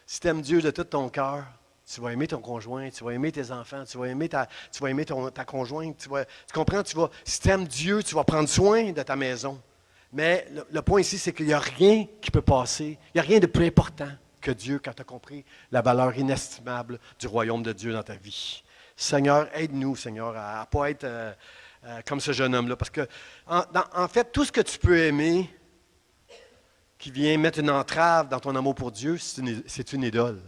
Si tu aimes Dieu de tout ton cœur, tu vas aimer ton conjoint, tu vas aimer tes enfants, tu vas aimer ta conjointe. Tu comprends? Si tu aimes Dieu, tu vas prendre soin de ta maison. Mais le point ici, c'est qu'il n'y a rien qui peut passer. Il n'y a rien de plus important que Dieu quand tu as compris la valeur inestimable du royaume de Dieu dans ta vie. Seigneur, aide-nous, Seigneur, à ne pas être comme ce jeune homme-là. Parce que, en fait, tout ce que tu peux aimer qui vient mettre une entrave dans ton amour pour Dieu, c'est une idole.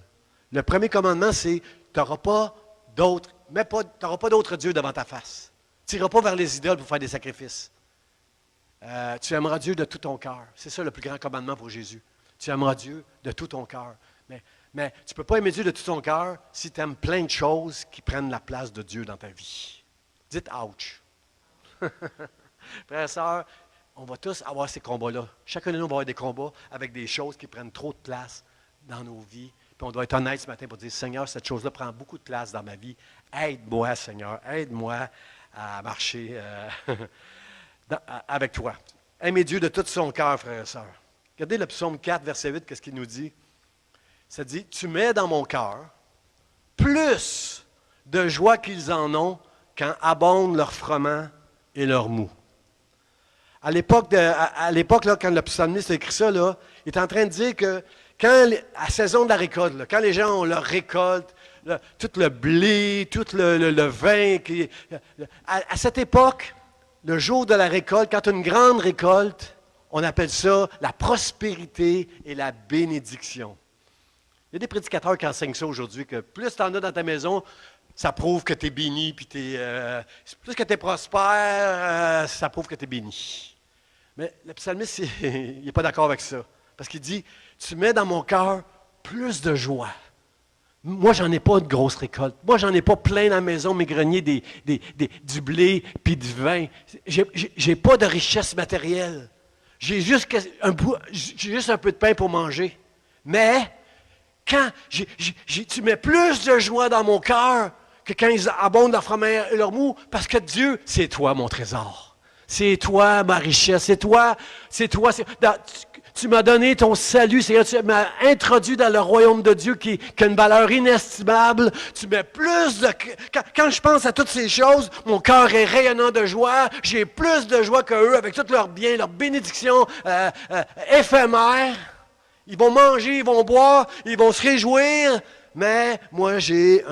Le premier commandement, c'est tu n'auras pas d'autre Dieu devant ta face. Tu n'iras pas vers les idoles pour faire des sacrifices. Tu aimeras Dieu de tout ton cœur. C'est ça le plus grand commandement pour Jésus. Tu aimeras Dieu de tout ton cœur. Mais tu ne peux pas aimer Dieu de tout ton cœur si tu aimes plein de choses qui prennent la place de Dieu dans ta vie. Dites « ouch ». Frères et sœurs, on va tous avoir ces combats-là. Chacun de nous va avoir des combats avec des choses qui prennent trop de place dans nos vies. Puis on doit être honnête ce matin pour dire, Seigneur, cette chose-là prend beaucoup de place dans ma vie. Aide-moi, Seigneur, aide-moi à marcher avec toi. Aimez Dieu de tout son cœur, frères et sœurs. Regardez le psaume 4, verset 8, qu'est-ce qu'il nous dit? Ça dit, tu mets dans mon cœur plus de joie qu'ils en ont quand abondent leur froment et leur mou. À l'époque, là, quand le psalmiste a écrit ça, là, il est en train de dire que à la saison de la récolte, là, quand les gens ont leur récolte, là, tout le blé, tout le vin, à cette époque, le jour de la récolte, quand tu as une grande récolte, on appelle ça la prospérité et la bénédiction. Il y a des prédicateurs qui enseignent ça aujourd'hui, que plus tu en as dans ta maison, ça prouve que tu es béni, puis plus que tu es prospère, ça prouve que tu es béni. Mais le psalmiste, il n'est pas d'accord avec ça. Parce qu'il dit, tu mets dans mon cœur plus de joie. Moi, j'en ai pas de grosse récolte. Moi, j'en ai pas plein dans la maison, mes greniers, du blé puis du vin. J'ai pas de richesse matérielle. J'ai juste un peu de pain pour manger. Mais, quand tu mets plus de joie dans mon cœur que quand ils abondent leur froment et leur mou, parce que Dieu, c'est toi mon trésor. C'est toi ma richesse. C'est toi. Tu m'as donné ton salut, Seigneur. Tu m'as introduit dans le royaume de Dieu qui a une valeur inestimable. Tu mets plus de... Quand je pense à toutes ces choses, mon cœur est rayonnant de joie. J'ai plus de joie qu'eux avec tous leurs biens, leurs bénédictions éphémères. Ils vont manger, ils vont boire, ils vont se réjouir. Mais moi, j'ai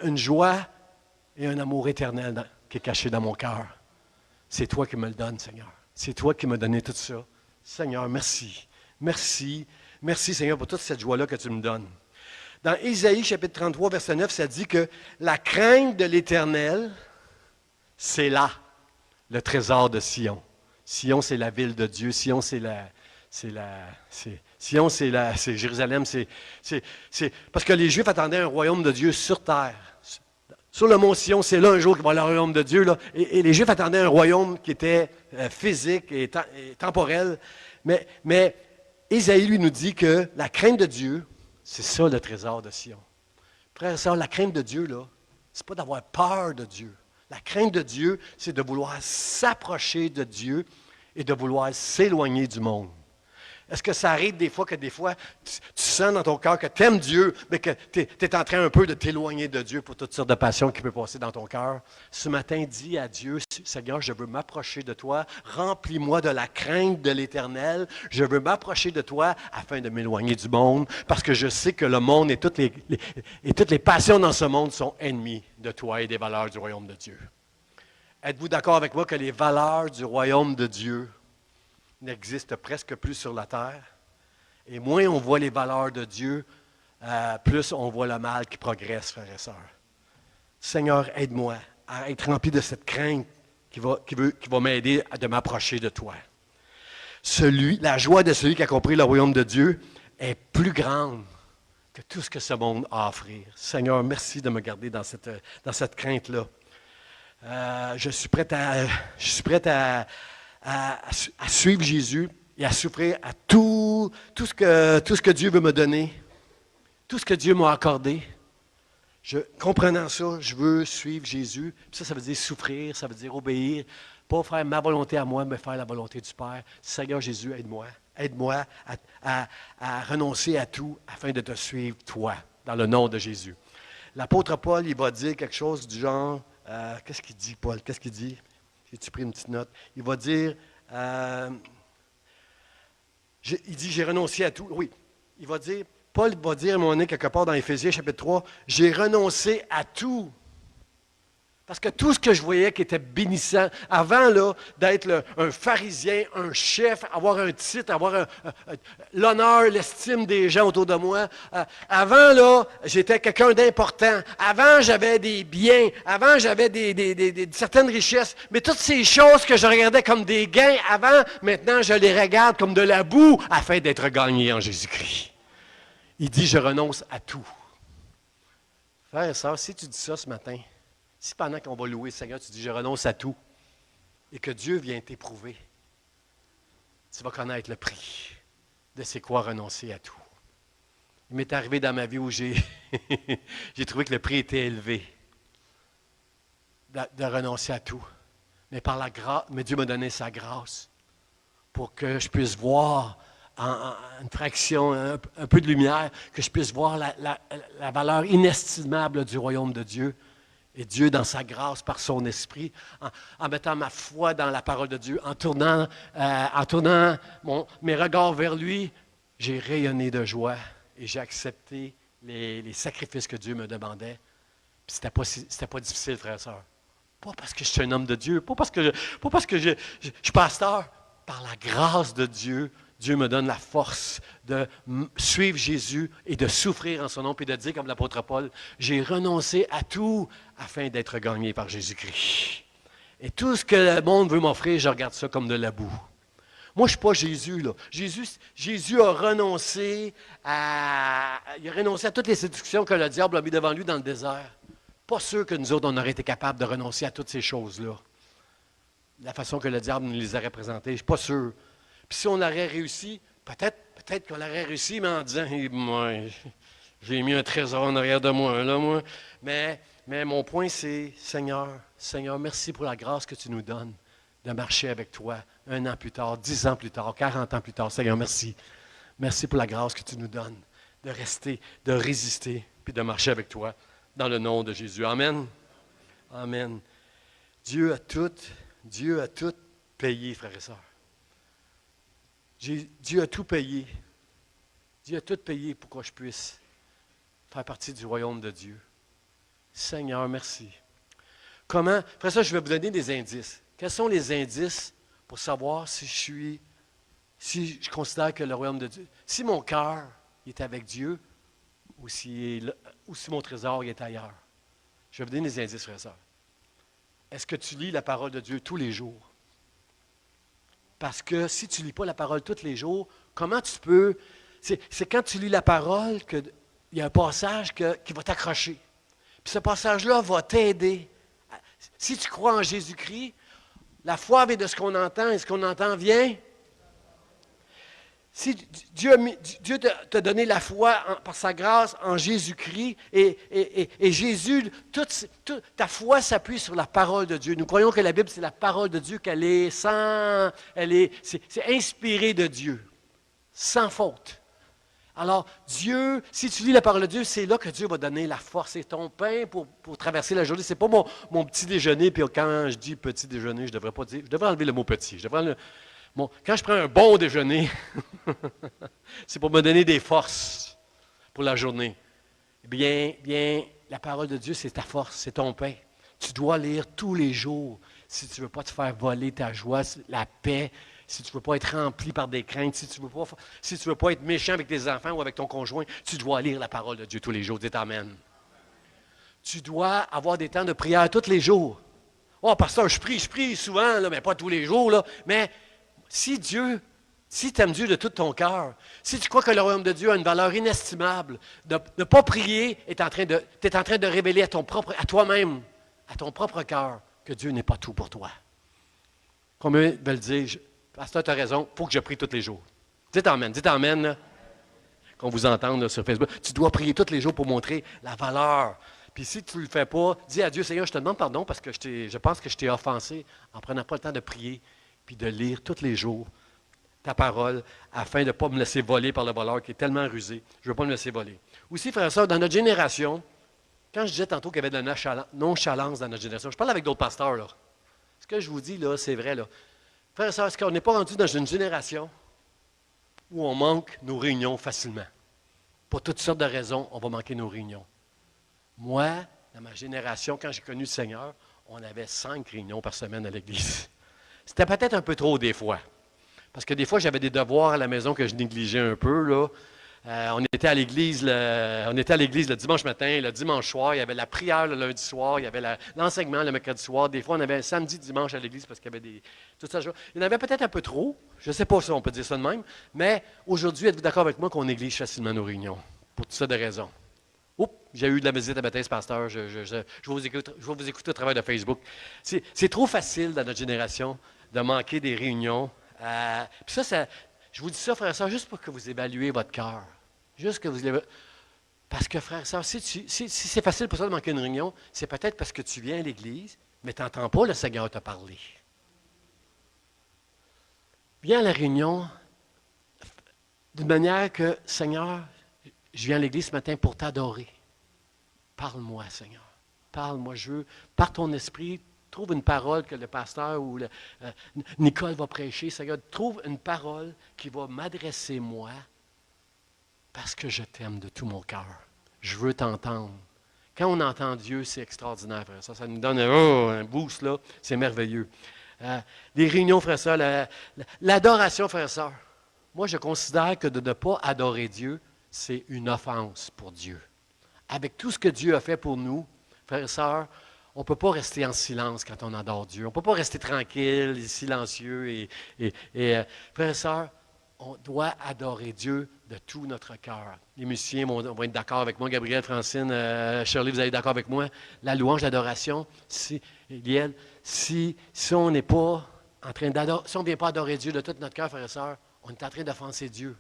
une joie et un amour éternel qui est caché dans mon cœur. C'est toi qui me le donnes, Seigneur. C'est toi qui m'as donné tout ça. Seigneur, merci. Merci. Merci, Seigneur, pour toute cette joie-là que tu me donnes. Dans Ésaïe, chapitre 33, verset 9, ça dit que la crainte de l'Éternel, c'est là, le trésor de Sion. Sion, c'est la ville de Dieu. Sion, c'est Jérusalem. Parce que les Juifs attendaient un royaume de Dieu sur terre. Sur le mont Sion, c'est là un jour qu'il va y avoir le royaume de Dieu. Là. Et les Juifs attendaient un royaume qui était physique et temporel. Mais Ésaïe, lui, nous dit que la crainte de Dieu, c'est ça le trésor de Sion. Frères et sœurs, la crainte de Dieu, là, Ce n'est pas d'avoir peur de Dieu. La crainte de Dieu, c'est de vouloir s'approcher de Dieu et de vouloir s'éloigner du monde. Est-ce que ça arrive des fois que tu sens dans ton cœur que tu aimes Dieu, mais que tu es en train un peu de t'éloigner de Dieu pour toutes sortes de passions qui peuvent passer dans ton cœur? Ce matin, dis à Dieu, Seigneur, je veux m'approcher de toi, remplis-moi de la crainte de l'Éternel, je veux m'approcher de toi afin de m'éloigner du monde, parce que je sais que le monde et toutes les passions dans ce monde sont ennemis de toi et des valeurs du royaume de Dieu. Êtes-vous d'accord avec moi que les valeurs du royaume de Dieu n'existe presque plus sur la terre? Et moins on voit les valeurs de Dieu, plus on voit le mal qui progresse, frères et sœurs. Seigneur, aide-moi à être rempli de cette crainte qui va m'aider à m'approcher de toi. La joie de celui qui a compris le royaume de Dieu est plus grande que tout ce que ce monde a à offrir. Seigneur, merci de me garder dans cette crainte-là. Je suis prêt à suivre Jésus et à souffrir à tout ce que Dieu veut me donner, tout ce que Dieu m'a accordé. Comprenant ça, je veux suivre Jésus. Puis ça veut dire souffrir, ça veut dire obéir, pas faire ma volonté à moi, mais faire la volonté du Père. Seigneur Jésus, aide-moi. Aide-moi à renoncer à tout afin de te suivre, toi, dans le nom de Jésus. L'apôtre Paul, il va dire quelque chose du genre, qu'est-ce qu'il dit, Paul? Qu'est-ce qu'il dit? J'ai-tu pris une petite note? Il va dire, il dit, j'ai renoncé à tout. Oui, Paul va dire à un moment donné, quelque part dans Éphésiens chapitre 3, j'ai renoncé à tout. Parce que tout ce que je voyais qui était bénissant, avant là, d'être un pharisien, un chef, avoir un titre, avoir l'honneur, l'estime des gens autour de moi, avant là, j'étais quelqu'un d'important. Avant, j'avais des biens. Avant, j'avais certaines richesses. Mais toutes ces choses que je regardais comme des gains avant, maintenant, je les regarde comme de la boue afin d'être gagné en Jésus-Christ. Il dit, je renonce à tout. Frère et sœur, si tu dis ça ce matin, si pendant qu'on va louer le Seigneur, tu dis, je renonce à tout, et que Dieu vient t'éprouver, tu vas connaître le prix de c'est quoi renoncer à tout. Il m'est arrivé dans ma vie où j'ai trouvé que le prix était élevé de renoncer à tout. Mais par la grâce, mais Dieu m'a donné sa grâce pour que je puisse voir en une fraction, un peu de lumière, que je puisse voir la valeur inestimable du royaume de Dieu. Et Dieu, dans sa grâce, par son esprit, en mettant ma foi dans la parole de Dieu, en tournant mes regards vers lui, j'ai rayonné de joie et j'ai accepté les sacrifices que Dieu me demandait. Puis c'était pas difficile, frère et sœur. Pas parce que je suis un homme de Dieu, pas parce que je suis pasteur. Par la grâce de Dieu, Dieu me donne la force de suivre Jésus et de souffrir en son nom, puis de dire comme l'apôtre Paul, j'ai renoncé à tout afin d'être gagné par Jésus-Christ. Et tout ce que le monde veut m'offrir, je regarde ça comme de la boue. Moi, je ne suis pas Jésus, là. Jésus a renoncé à toutes les séductions que le diable a mis devant lui dans le désert. Pas sûr que nous autres, on aurait été capables de renoncer à toutes ces choses-là. La façon que le diable nous les aurait présentées, je ne suis pas sûr. Puis si on aurait réussi, peut-être qu'on aurait réussi, mais en disant, moi, j'ai mis un trésor en arrière de moi, là, moi. Mais mon point, c'est, Seigneur, merci pour la grâce que tu nous donnes de marcher avec toi 1 an plus tard, 10 ans plus tard, 40 ans plus tard. Seigneur, merci. Merci pour la grâce que tu nous donnes de rester, de résister, puis de marcher avec toi dans le nom de Jésus. Amen. Amen. Dieu a tout payé, frères et sœurs. Dieu a tout payé. Dieu a tout payé pour que je puisse faire partie du royaume de Dieu. Seigneur, merci. Comment? Après ça, je vais vous donner des indices. Quels sont les indices pour savoir si je considère que le royaume de Dieu, si mon cœur est avec Dieu ou si mon trésor est ailleurs? Je vais vous donner des indices, frères et sœurs. Est-ce que tu lis la parole de Dieu tous les jours? Parce que si tu ne lis pas la parole tous les jours, comment tu peux... C'est quand tu lis la parole qu'il y a un passage qui va t'accrocher. Puis ce passage-là va t'aider. Si tu crois en Jésus-Christ, la foi vient de ce qu'on entend et ce qu'on entend vient. Si Dieu t'a donné la foi par sa grâce en Jésus-Christ et Jésus, ta foi s'appuie sur la parole de Dieu. Nous croyons que la Bible, c'est la parole de Dieu, qu'elle est c'est inspiré de Dieu, sans faute. Alors, Dieu, si tu lis la parole de Dieu, c'est là que Dieu va donner la force et ton pain pour traverser la journée. Ce n'est pas mon petit déjeuner, puis quand je dis petit déjeuner, je devrais enlever le mot petit. Quand je prends un bon déjeuner, c'est pour me donner des forces pour la journée. Bien, la parole de Dieu, c'est ta force, c'est ton pain. Tu dois lire tous les jours si tu ne veux pas te faire voler ta joie, la paix, si tu ne veux pas être rempli par des craintes, si tu ne veux pas être méchant avec tes enfants ou avec ton conjoint, tu dois lire la parole de Dieu tous les jours. Dites Amen. Tu dois avoir des temps de prière tous les jours. Oh, pasteur, je prie souvent, là, mais pas tous les jours. Là. Mais si tu aimes Dieu de tout ton cœur, si tu crois que le royaume de Dieu a une valeur inestimable, de ne pas prier, tu es en train de révéler à toi-même, à ton propre cœur, que Dieu n'est pas tout pour toi. Combien veulent dire, pasteur, tu as raison, il faut que je prie tous les jours. Dites Amen, là, qu'on vous entende là, sur Facebook. Tu dois prier tous les jours pour montrer la valeur. Puis si tu ne le fais pas, dis à Dieu, Seigneur, je te demande pardon parce que je pense que je t'ai offensé en ne prenant pas le temps de prier puis de lire tous les jours ta parole afin de ne pas me laisser voler par le voleur qui est tellement rusé. Je ne veux pas me laisser voler. Aussi, frères et sœurs, dans notre génération, quand je disais tantôt qu'il y avait de la nonchalance dans notre génération, je parle avec d'autres pasteurs, là. Ce que je vous dis, là, c'est vrai, là. Frères et sœurs, est-ce qu'on n'est pas rendu dans une génération où on manque nos réunions facilement? Pour toutes sortes de raisons, on va manquer nos réunions. Moi, dans ma génération, quand j'ai connu le Seigneur, on avait 5 réunions par semaine à l'Église. C'était peut-être un peu trop des fois. Parce que des fois, j'avais des devoirs à la maison que je négligeais un peu, là. On était à l'église le dimanche matin, le dimanche soir, il y avait la prière le lundi soir, il y avait l'enseignement le mercredi soir. Des fois, on avait un samedi, dimanche à l'église parce qu'il y avait tout ça. Il y en avait peut-être un peu trop, je ne sais pas si on peut dire ça de même, mais aujourd'hui, êtes-vous d'accord avec moi qu'on néglige facilement nos réunions? Pour toutes sortes de raisons. Oups, j'ai eu de la visite à Baptiste Pasteur, je vais vous écouter au travers de Facebook. C'est trop facile dans notre génération de manquer des réunions. Puis ça, je vous dis ça, frères et sœurs, juste pour que vous évaluez votre cœur. Juste que vous Parce que, frères et sœurs, si c'est facile pour toi de manquer une réunion, c'est peut-être parce que tu viens à l'Église, mais tu n'entends pas le Seigneur te parler. Viens à la réunion d'une manière que, Seigneur, je viens à l'Église ce matin pour t'adorer. Parle-moi, Seigneur. Parle-moi, je veux, par ton esprit, trouve une parole que le pasteur ou Nicole va prêcher. Seigneur, trouve une parole qui va m'adresser moi parce que je t'aime de tout mon cœur. Je veux t'entendre. Quand on entend Dieu, c'est extraordinaire, frère. Ça nous donne un boost, là. C'est merveilleux. Les réunions, frère et sœurs, l'adoration, frère et sœurs. Moi, je considère que de ne pas adorer Dieu, c'est une offense pour Dieu. Avec tout ce que Dieu a fait pour nous, frères et sœurs, on ne peut pas rester en silence quand on adore Dieu. On ne peut pas rester tranquille et silencieux. Frères et sœurs, on doit adorer Dieu de tout notre cœur. Les musiciens vont être d'accord avec moi. Gabriel, Francine, Shirley, vous allez être d'accord avec moi. La louange, l'adoration, si on n'est pas en train d'adorer, si on ne vient pas adorer Dieu de tout notre cœur, frères et sœurs, on est en train d'offenser Dieu.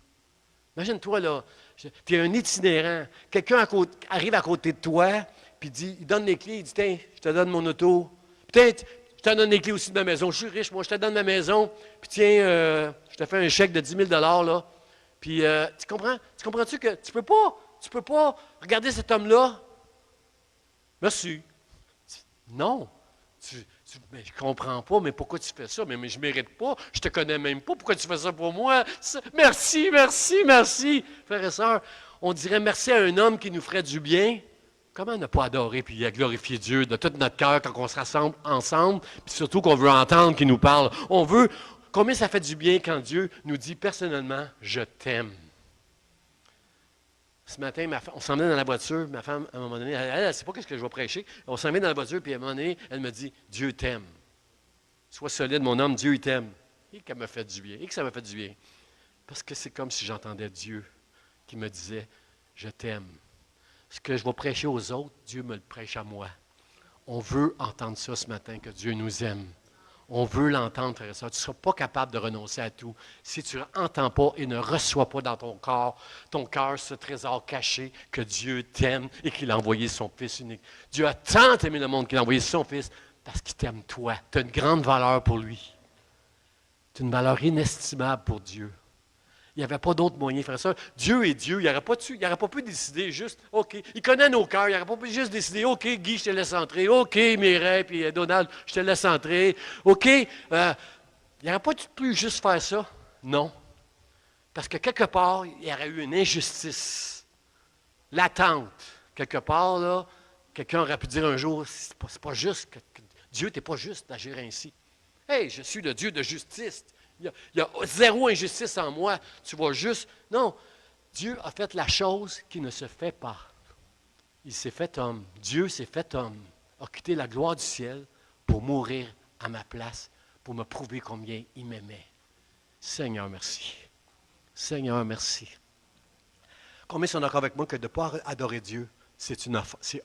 Imagine-toi, là, tu es un itinérant. Quelqu'un arrive à côté de toi, puis il donne les clés, il dit, tiens, je te donne mon auto. Peut-être, je te donne les clés aussi de ma maison. Je suis riche, moi, je te donne ma maison. Puis tiens, je te fais un chèque de 10 000 là. Puis, tu comprends-tu que tu peux pas regarder cet homme-là? Merci. Non. Mais je ne comprends pas, mais pourquoi tu fais ça? Mais je ne mérite pas, je ne te connais même pas, pourquoi tu fais ça pour moi? Merci, merci, merci. Frères et sœurs, on dirait merci à un homme qui nous ferait du bien. Comment ne pas adorer et glorifier Dieu de tout notre cœur quand on se rassemble ensemble, puis surtout qu'on veut entendre qu'il nous parle. Combien ça fait du bien quand Dieu nous dit personnellement, je t'aime. Ce matin, on s'en vient dans la voiture, ma femme, à un moment donné, elle ne sait pas ce que je vais prêcher. On s'en vient dans la voiture, puis à un moment donné, elle me dit, Dieu t'aime. Sois solide, mon homme, Dieu il t'aime. Et qu'elle me fait du bien, et que ça me fait du bien. Parce que c'est comme si j'entendais Dieu qui me disait, je t'aime. Ce que je vais prêcher aux autres, Dieu me le prêche à moi. On veut entendre ça ce matin, que Dieu nous aime. On veut l'entendre, frère et sœur. Tu ne seras pas capable de renoncer à tout si tu n'entends pas et ne reçois pas dans ton cœur, ce trésor caché que Dieu t'aime et qu'il a envoyé son Fils unique. Dieu a tant aimé le monde qu'il a envoyé son Fils parce qu'il t'aime toi. Tu as une grande valeur pour lui. Tu as une valeur inestimable pour Dieu. Il n'y avait pas d'autre moyen, frère et sœur. Dieu est Dieu. Il n'aurait pas pu décider juste, OK. Il connaît nos cœurs. Il n'aurait pas pu juste décider, OK, Guy, je te laisse entrer. OK, Mireille, puis Donald, je te laisse entrer. OK. Il n'aurait pas pu juste faire ça. Non. Parce que quelque part, il y aurait eu une injustice latente. Quelque part, là, quelqu'un aurait pu dire un jour, c'est pas juste. Dieu, tu n'es pas juste d'agir ainsi. Hey, je suis le Dieu de justice. Il y a zéro injustice en moi. Tu vois juste. Non, Dieu a fait la chose qui ne se fait pas. Il s'est fait homme. Dieu s'est fait homme. A quitté la gloire du ciel pour mourir à ma place, pour me prouver combien il m'aimait. Seigneur, merci. Seigneur, merci. Combien sont d'accord avec moi que de ne pas adorer Dieu, c'est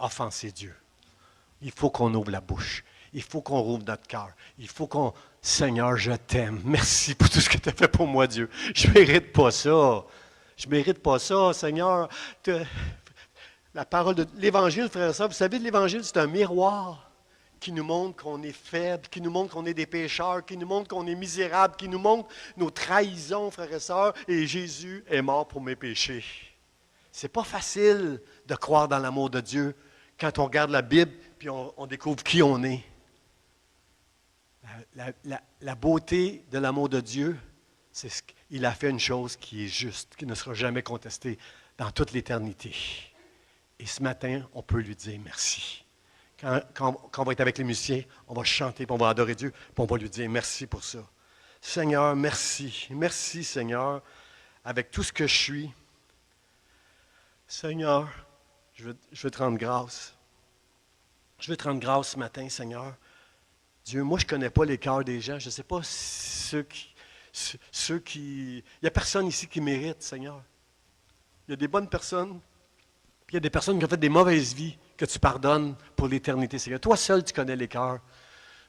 offenser Dieu? Il faut qu'on ouvre la bouche. Il faut qu'on rouvre notre cœur. Il faut qu'on... Seigneur, je t'aime. Merci pour tout ce que tu as fait pour moi, Dieu. Je ne mérite pas ça. Je ne mérite pas ça, Seigneur. La parole de l'Évangile, frère et sœur, vous savez, l'Évangile, c'est un miroir qui nous montre qu'on est faible, qui nous montre qu'on est des pécheurs, qui nous montre qu'on est misérable, qui nous montre nos trahisons, frères et sœurs. Et Jésus est mort pour mes péchés. C'est pas facile de croire dans l'amour de Dieu quand on regarde la Bible puis on découvre qui on est. La beauté de l'amour de Dieu, c'est qu'il a fait une chose qui est juste, qui ne sera jamais contestée dans toute l'éternité. Et ce matin, on peut lui dire merci. Quand on va être avec les musiciens, on va chanter, puis on va adorer Dieu, puis on va lui dire merci pour ça. Seigneur, merci. Merci, Seigneur, avec tout ce que je suis. Seigneur, je veux te rendre grâce. Je veux te rendre grâce ce matin, Seigneur. Dieu, moi, je ne connais pas les cœurs des gens. Je ne sais pas ceux qui... Il n'y a personne ici qui mérite, Seigneur. Il y a des bonnes personnes, puis il y a des personnes qui ont fait des mauvaises vies que tu pardonnes pour l'éternité, Seigneur. Toi seul, tu connais les cœurs.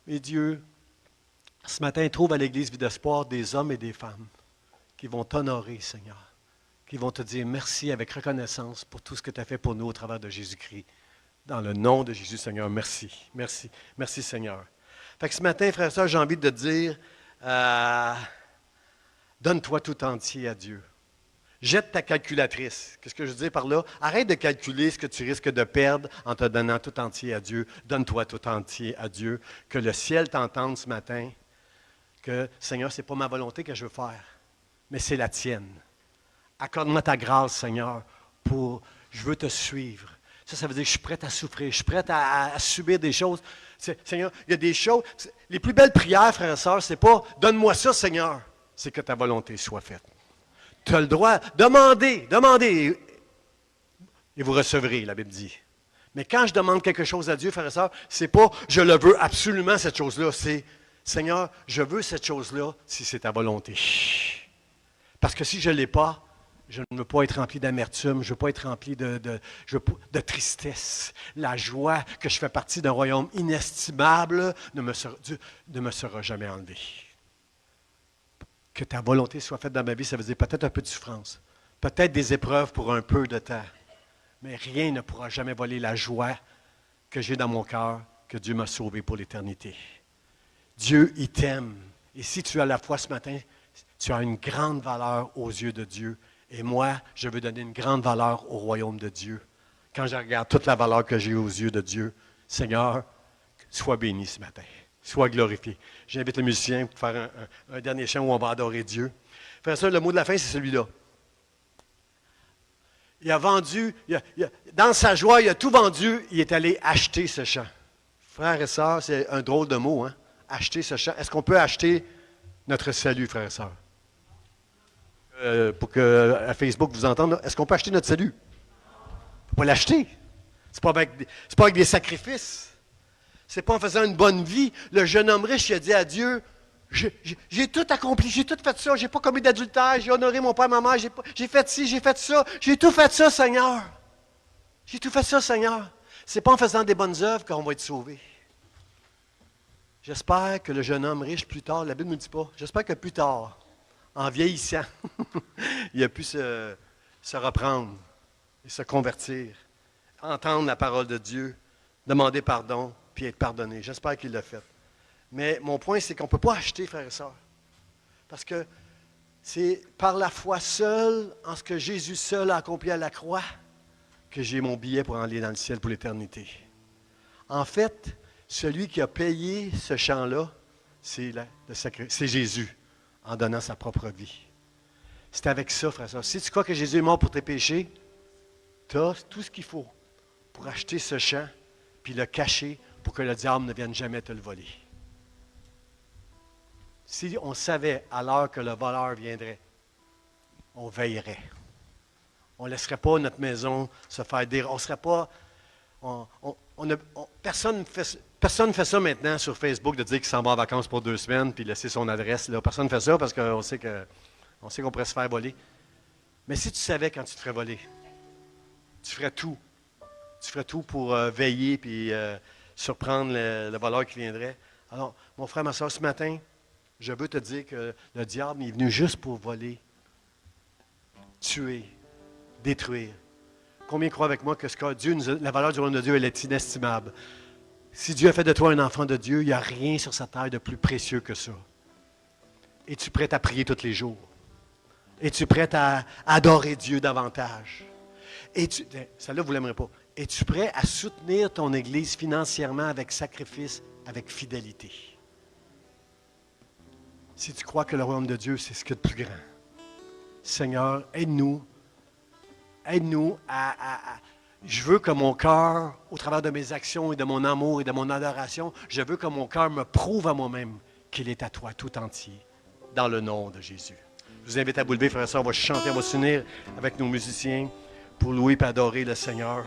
Mais Dieu, ce matin, trouve à l'Église Vie d'Espoir des hommes et des femmes qui vont t'honorer, Seigneur, qui vont te dire merci avec reconnaissance pour tout ce que tu as fait pour nous au travers de Jésus-Christ. Dans le nom de Jésus, Seigneur, merci. Merci. Merci, Seigneur. Fait que ce matin, frère et sœur, j'ai envie de te dire, donne-toi tout entier à Dieu. Jette ta calculatrice. Qu'est-ce que je veux dire par là? Arrête de calculer ce que tu risques de perdre en te donnant tout entier à Dieu. Donne-toi tout entier à Dieu. Que le ciel t'entende ce matin. Que, Seigneur, ce n'est pas ma volonté que je veux faire, mais c'est la tienne. Accorde-moi ta grâce, Seigneur, je veux te suivre. Ça veut dire que je suis prêt à souffrir, je suis prêt à subir des choses. Seigneur, il y a des choses. Les plus belles prières, frères et sœurs, c'est pas « Donne-moi ça, Seigneur », c'est que ta volonté soit faite. Tu as le droit, demandez, et vous recevrez, la Bible dit. Mais quand je demande quelque chose à Dieu, frères et sœurs, c'est pas « Je le veux absolument, cette chose-là », c'est « Seigneur, je veux cette chose-là si c'est ta volonté. » Parce que si je ne l'ai pas, je ne veux pas être rempli d'amertume, je ne veux pas être rempli de tristesse. La joie que je fais partie d'un royaume inestimable ne me sera jamais enlevée. Que ta volonté soit faite dans ma vie, ça veut dire peut-être un peu de souffrance, peut-être des épreuves pour un peu de temps, mais rien ne pourra jamais voler la joie que j'ai dans mon cœur, que Dieu m'a sauvé pour l'éternité. Dieu, il t'aime. Et si tu as la foi ce matin, tu as une grande valeur aux yeux de Dieu. Et moi, je veux donner une grande valeur au royaume de Dieu. Quand je regarde toute la valeur que j'ai aux yeux de Dieu, Seigneur, sois béni ce matin. Sois glorifié. J'invite le musicien pour faire un dernier chant où on va adorer Dieu. Frère ça, le mot de la fin, c'est celui-là. Il a vendu, dans sa joie, il a tout vendu, il est allé acheter ce champ. Frère et sœurs, c'est un drôle de mot, hein? Acheter ce champ. Est-ce qu'on peut acheter notre salut, frère et sœurs? Pour que à Facebook vous entende, est-ce qu'on peut acheter notre salut? On ne peut pas l'acheter. Ce n'est pas avec des sacrifices. Ce n'est pas en faisant une bonne vie. Le jeune homme riche, il a dit à Dieu, j'ai tout accompli, j'ai tout fait ça, j'ai pas commis d'adultère, j'ai honoré mon père, ma mère, j'ai fait ci, j'ai fait ça, j'ai tout fait ça, Seigneur. J'ai tout fait ça, Seigneur. Ce n'est pas en faisant des bonnes œuvres qu'on va être sauvé. J'espère que le jeune homme riche, plus tard, la Bible ne nous dit pas, j'espère que plus tard, en vieillissant, il a pu se reprendre et se convertir, entendre la parole de Dieu, demander pardon, puis être pardonné. J'espère qu'il l'a fait. Mais mon point, c'est qu'on ne peut pas acheter, frères et sœurs. Parce que c'est par la foi seule, en ce que Jésus seul a accompli à la croix, que j'ai mon billet pour aller dans le ciel pour l'éternité. En fait, celui qui a payé ce champ-là, c'est Jésus, en donnant sa propre vie. C'est avec ça, frère et sœur. Si tu crois que Jésus est mort pour tes péchés, tu as tout ce qu'il faut pour acheter ce champ, puis le cacher pour que le diable ne vienne jamais te le voler. Si on savait à l'heure que le voleur viendrait, on veillerait. On ne laisserait pas notre maison se faire dire. On serait pas. Personne ne fait ça maintenant sur Facebook de dire qu'il s'en va en vacances pour 2 semaines puis laisser son adresse. Là. Personne ne fait ça parce qu'on sait qu'on pourrait se faire voler. Mais si tu savais quand tu te ferais voler, tu ferais tout. Tu ferais tout pour veiller puis surprendre le voleur qui viendrait. Alors, mon frère, ma soeur, ce matin, je veux te dire que le diable est venu juste pour voler, tuer, détruire. Combien croient avec moi que la valeur du royaume de Dieu, elle est inestimable? Si Dieu a fait de toi un enfant de Dieu, il n'y a rien sur sa terre de plus précieux que ça. Es-tu prêt à prier tous les jours? Es-tu prêt à adorer Dieu davantage? Celle-là, vous ne l'aimerez pas. Es-tu prêt à soutenir ton Église financièrement avec sacrifice, avec fidélité? Si tu crois que le royaume de Dieu, c'est ce qu'il y a de plus grand. Seigneur, aide-nous. Aide-nous je veux que mon cœur, au travers de mes actions et de mon amour et de mon adoration, je veux que mon cœur me prouve à moi-même qu'il est à toi tout entier, dans le nom de Jésus. Je vous invite à vous lever, frères et sœurs, on va chanter, on va s'unir avec nos musiciens pour louer et adorer le Seigneur.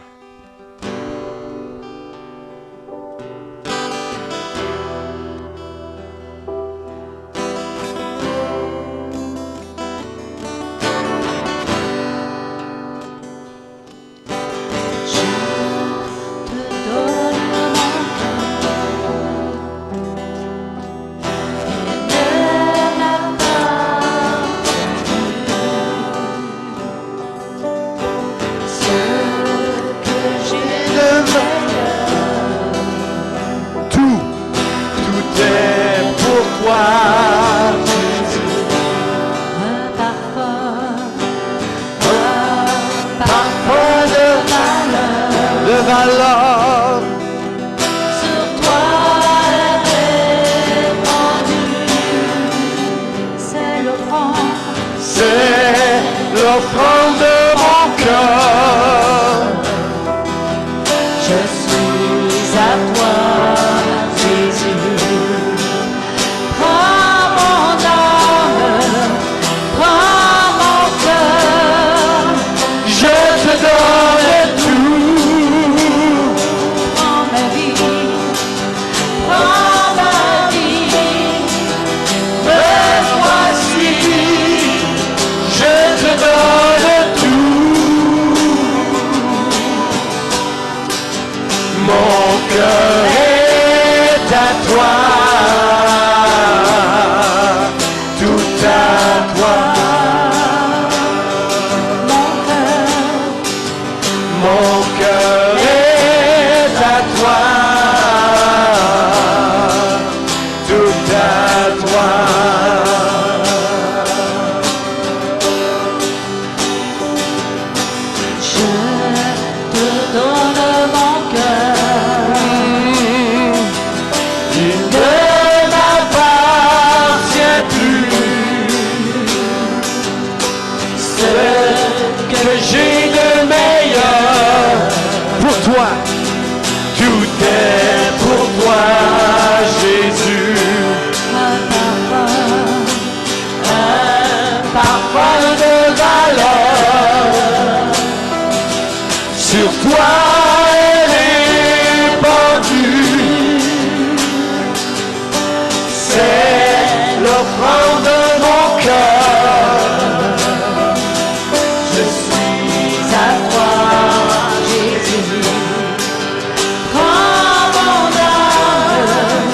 Prends mon âme,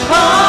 prends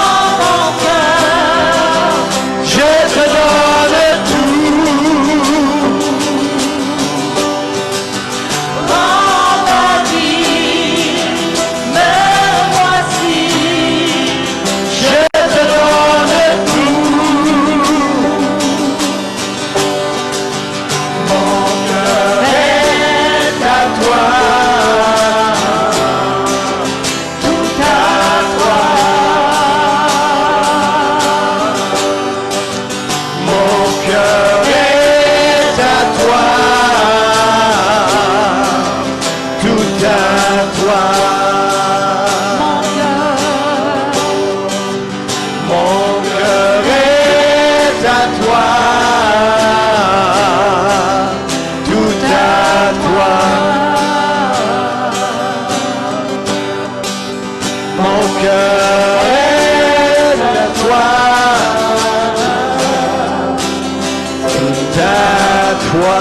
toi.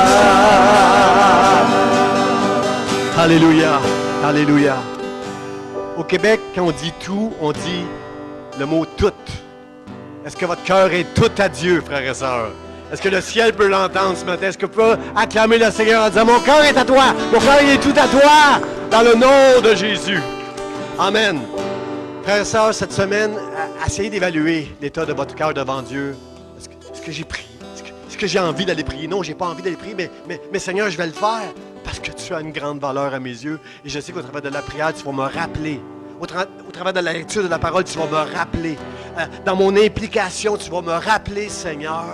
Alléluia, alléluia. Au Québec, quand on dit tout, on dit le mot tout. Est-ce que votre cœur est tout à Dieu, frères et sœurs? Est-ce que le ciel peut l'entendre ce matin? Est-ce que vous pouvez acclamer le Seigneur en disant, mon cœur est à toi, mon cœur est tout à toi, dans le nom de Jésus. Amen. Frères et sœurs, cette semaine, essayez d'évaluer l'état de votre cœur devant Dieu. Est-ce que j'ai prié? Est-ce que j'ai envie d'aller prier? Non, je n'ai pas envie d'aller prier, mais Seigneur, je vais le faire parce que tu as une grande valeur à mes yeux. Et je sais qu'au travers de la prière, tu vas me rappeler. Au travers de la lecture de la parole, tu vas me rappeler. Dans mon implication, tu vas me rappeler, Seigneur,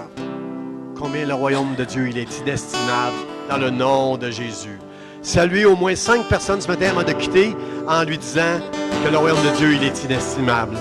combien le royaume de Dieu, il est inestimable dans le nom de Jésus. Saluez au moins 5 personnes ce matin avant de quitter en lui disant que le royaume de Dieu, il est inestimable.